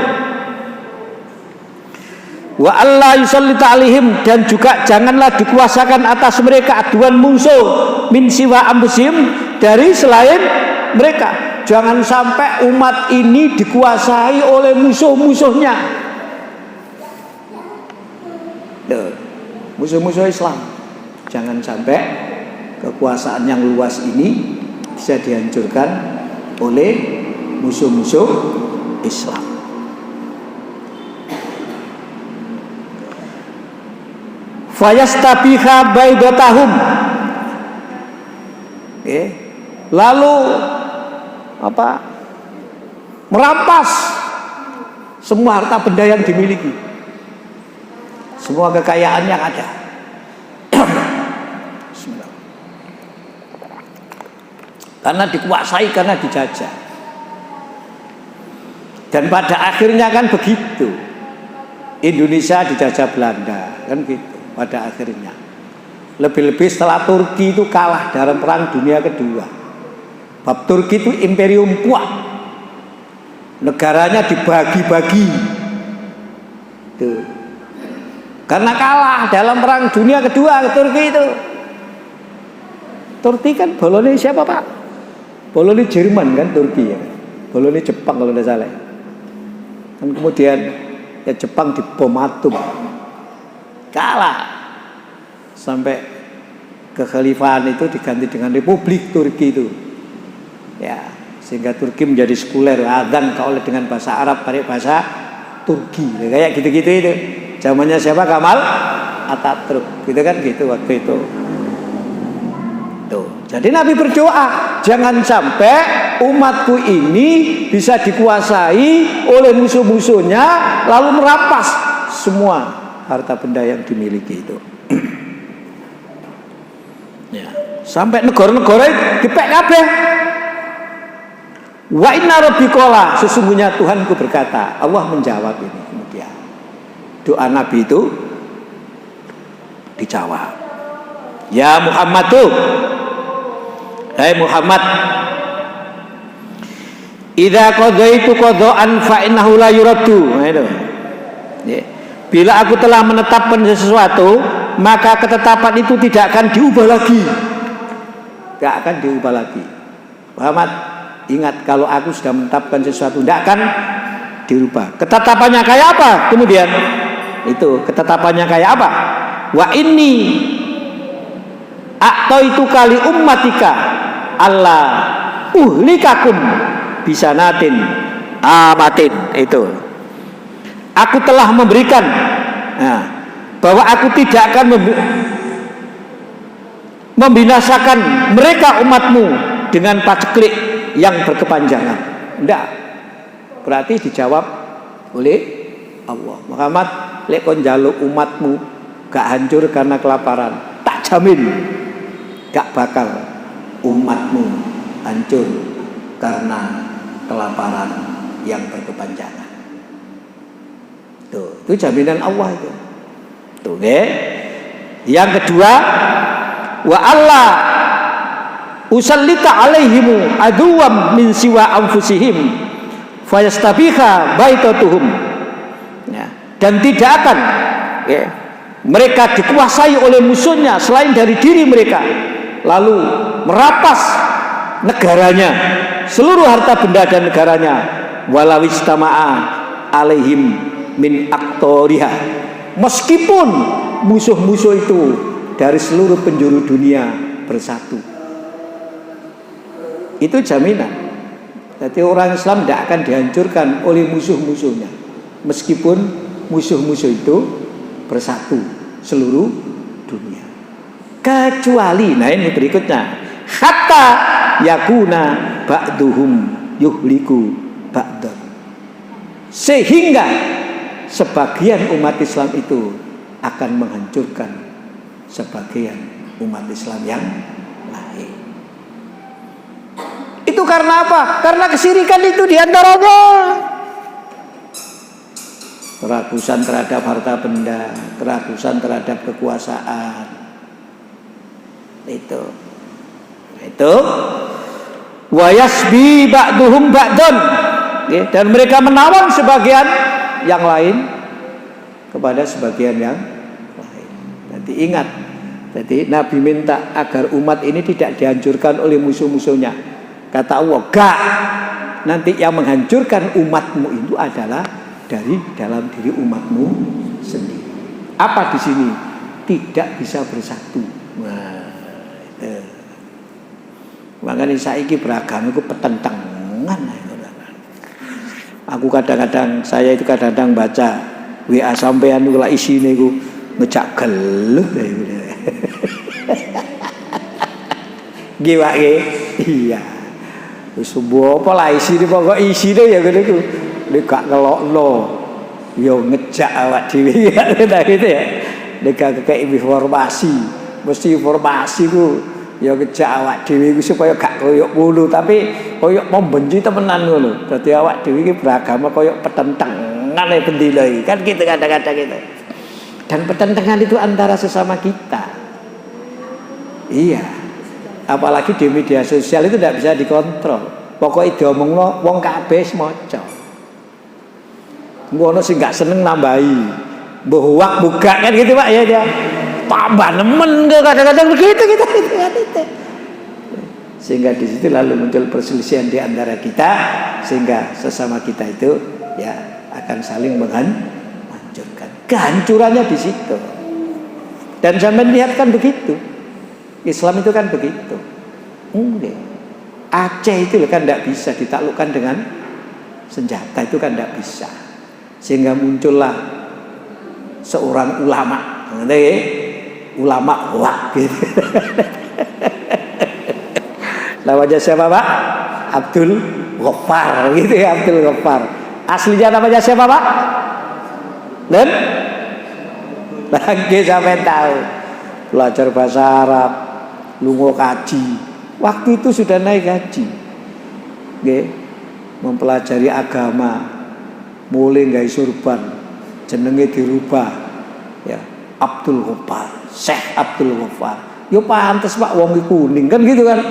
Wa alla yusallita alaihim, dan juga janganlah dikuasakan atas mereka aduan musuh min siwa anfusihim, dari selain mereka. Jangan sampai umat ini dikuasai oleh musuh-musuhnya. Musuh-musuh Islam. Jangan sampai kekuasaan yang luas ini bisa dihancurkan oleh musuh-musuh Islam. Fayastabiha baidatahum. Lalu merampas semua harta benda yang dimiliki, semua kekayaan yang ada. Karena dikuasai, karena dijajah. Dan pada akhirnya kan begitu. Indonesia dijajah Belanda, kan gitu. Pada akhirnya. Lebih-lebih setelah Turki itu kalah dalam Perang Dunia Kedua. Bab Turki itu imperium kuat. Negaranya dibagi-bagi. Tuh. Karena kalah dalam perang dunia kedua ke Turki itu. Turki kan bolone siapa Pak? Bolone Jerman kan Turki ya. Bolone Jepang kalau tidak salah. Dan kemudian ya Jepang dibom atom. Kalah. Sampai kekhalifahan itu diganti dengan Republik Turki itu. Ya, sehingga Turki menjadi sekuler, adzan kalau dengan bahasa Arab pakai bahasa Turki. Kayak gitu-gitu itu. Zamannya siapa? Kamal Atatürk. Gitu kan gitu waktu itu. Tuh. Jadi Nabi berdoa, jangan sampai umatku ini bisa dikuasai oleh musuh-musuhnya lalu merampas semua harta benda yang dimiliki itu. Ya. Sampai negara-negara dipek kabeh. Wa inna rabbikola, sesungguhnya Tuhanku berkata. Allah menjawab ini kemudian. Doa Nabi itu dijawab. Ya Muhammad tuh. Hai Muhammad, idza qadaitu qadaan fa innahu la yuraddu. Nah, itu. Ya. Bila aku telah menetapkan sesuatu, maka ketetapan itu tidak akan diubah lagi. Tidak akan diubah lagi. Muhammad, ingat kalau aku sudah menetapkan sesuatu, tidak akan dirubah. Ketetapannya kayak apa? Kemudian itu ketetapannya kayak apa? Wa inni a'taitu kali ummatika Allah uhlikakum bisanatin amatin. Itu aku telah memberikan bahwa aku tidak akan membinasakan mereka umatmu dengan paceklik yang berkepanjangan. Tidak. Berarti dijawab oleh Allah. Muhammad, lek kon njaluk umatmu gak hancur karena kelaparan, tak jamin gak bakal umatmu hancur karena kelaparan yang berkepanjangan. Tuh, itu jaminan Allah itu. Tuh, yang kedua, wa Allah usallita alaihimu aduwam min siwa anfusihim fayastabiha baitatuhum. Ya, dan tidak akan mereka dikuasai oleh musuhnya selain dari diri mereka, lalu merampas negaranya, seluruh harta benda dan negaranya, walawistama'a alaihim min aktoriha, meskipun musuh-musuh itu dari seluruh penjuru dunia bersatu. Itu jaminan. Jadi orang Islam tidak akan dihancurkan oleh musuh-musuhnya, meskipun musuh-musuh itu bersatu seluruh dunia. Kecuali, nah ini berikutnya, hatta yakuna ba'duhum yuhliku ba'dan, sehingga sebagian umat Islam itu akan menghancurkan sebagian umat Islam yang lain. Itu karena apa? Karena kesyirikan itu di antara orang. Keragusan terhadap harta benda, keragusan terhadap kekuasaan. Itu wa yasbi ba'duhum ba'dun, dan mereka menawan sebagian yang lain kepada sebagian yang lain. Jadi ingat, jadi Nabi minta agar umat ini tidak dihancurkan oleh musuh-musuhnya. Kata Allah, gak, nanti yang menghancurkan umatmu itu adalah dari dalam diri umatmu sendiri. Apa di sini? Tidak bisa bersatu. Nah, makanya saiki beragama itu pertentangan. Aku kadang-kadang, saya itu kadang-kadang baca WA sampean itu lah isine iku ngejak gelut. Giwake. Iya. Wis apa lah isine, pokok isine ya ngene iku. Nek gak ngelokno yo ngejak awak dhewe gitu ya. Nek gak kekek informasi, mesti informasi ku ya ngejak awak dhewe supaya gak koyok ngono, tapi koyok membenci temenan ngono. Dadi awak dhewe iki beragama koyok pertentangan e pendilo iki. Kan gitu kadang-kadang gitu. Dan pertentangan itu antara sesama kita. Iya. Apalagi di media sosial itu tidak bisa dikontrol. Pokoknya diomongno wong kabeh maca. Ngono sing gak seneng nambahi. Buak buka kan gitu Pak ya dia. Tambah nemen ke kadang-kadang begitu gitu. Sehingga di situ lalu muncul perselisihan di antara kita, sehingga sesama kita itu ya akan saling menghancurkan. Kehancurannya di situ. Dan sampai lihat kan begitu. Islam itu kan begitu. Aceh itu kan tidak bisa ditaklukkan dengan senjata, itu kan tidak bisa. Sehingga muncullah seorang ulama, ulama wah gitu. Namanya siapa Pak? Abdul Ghaffar gitu ya, Abdul Ghaffar. Aslinya namanya siapa Pak? Dan lagi sampai tahu. Belajar bahasa Arab, lungo kaji. Waktu itu sudah naik haji. Nggih, mempelajari agama, mulai gawe surban, jenenge dirubah. Ya, Abdul Ghaffar, Syekh Abdul Ghaffar. Yo pantes Pak wong kuning kan gitu kan.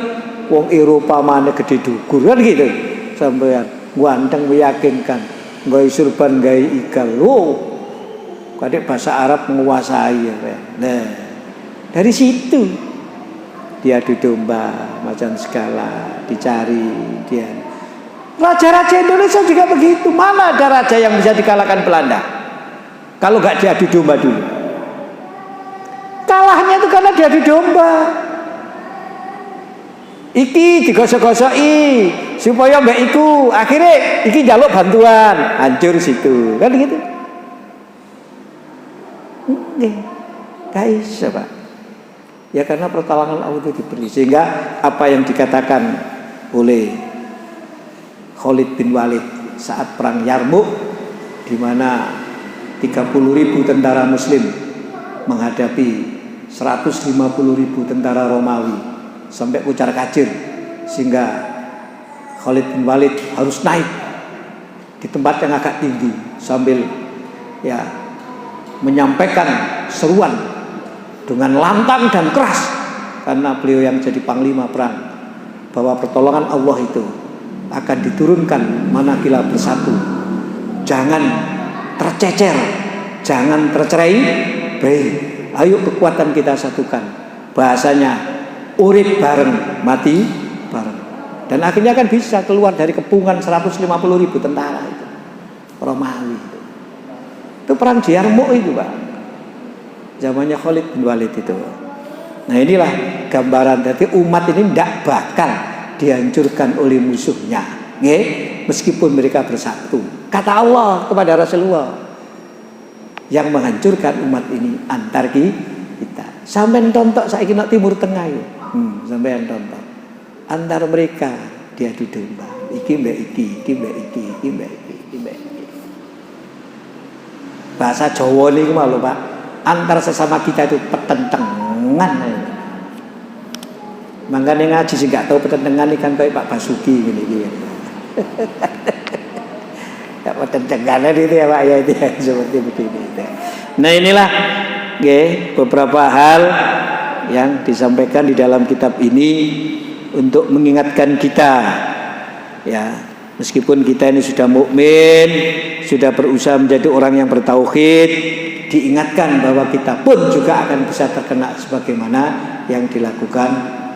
Wong Eropa mana gede dukur kan gitu. Sampean ganteng meyakinkan, gawe surban gawe igal. Oh, kadek bahasa Arab menguasai ya. Nah, dari situ dia adu domba macam segala dicari dia. Raja-raja Indonesia juga begitu. Mana ada raja yang bisa dikalahkan Belanda kalau nggak diadu domba dulu? Kalahnya itu karena diadu domba. Iki digosok-gosoki supaya mbak iku akhirnya iki njaluk bantuan, hancur situ kan gitu. Gak bisa Pak. Ya karena pertolongan Allah itu diberi, sehingga apa yang dikatakan oleh Khalid bin Walid saat perang Yarmuk, di mana 30.000 tentara Muslim menghadapi 150.000 tentara Romawi sampai kucar-kacir, sehingga Khalid bin Walid harus naik di tempat yang agak tinggi sambil ya menyampaikan seruan dengan lantang dan keras, karena beliau yang jadi panglima perang, bahwa pertolongan Allah itu akan diturunkan manakala bersatu. Jangan tercecer, jangan tercerai berai. Ayo kekuatan kita satukan. Bahasanya urip bareng, mati bareng. Dan akhirnya kan bisa keluar dari kepungan 150.000 tentara itu Romawi itu. Itu perang di Yarmuk itu Pak, zamannya Khalid bin Walid itu. Nah inilah gambaran, dari umat ini tidak bakal dihancurkan oleh musuhnya, meskipun mereka bersatu. Kata Allah kepada Rasulullah, yang menghancurkan umat ini antar kita. Sampai tontok saya kira Timur Tengah ya. Sampai tontok antar mereka diadu domba. Iki mbak iki, iki mbak iki, iki mbak iki, iki mbak iki. Bahasa Jawa ini malu Pak, antar sesama kita itu pertentangan. Makanya ngaji sih gak tahu pertentangan ini kan kayak Pak Basuki gini. Gak pertentangan itu ya Pak ya, itu ya, seperti begini. Nah inilah beberapa hal yang disampaikan di dalam kitab ini untuk mengingatkan kita ya, meskipun kita ini sudah mukmin, sudah berusaha menjadi orang yang bertauhid, diingatkan bahwa kita pun juga akan bisa terkena sebagaimana yang dilakukan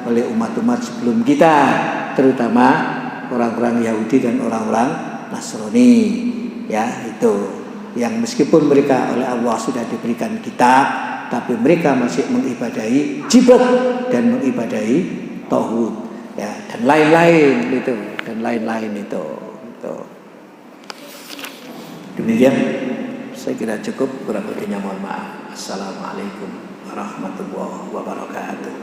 oleh umat-umat sebelum kita, terutama orang-orang Yahudi dan orang-orang Nasrani ya, itu yang meskipun mereka oleh Allah sudah diberikan kitab, tapi mereka masih mengibadahi jibat dan mengibadahi tauhid ya, dan lain-lain itu, dan lain-lain itu. Demikian saya kira cukup, kurang lebihnya mohon maaf. Assalamualaikum warahmatullahi wabarakatuh.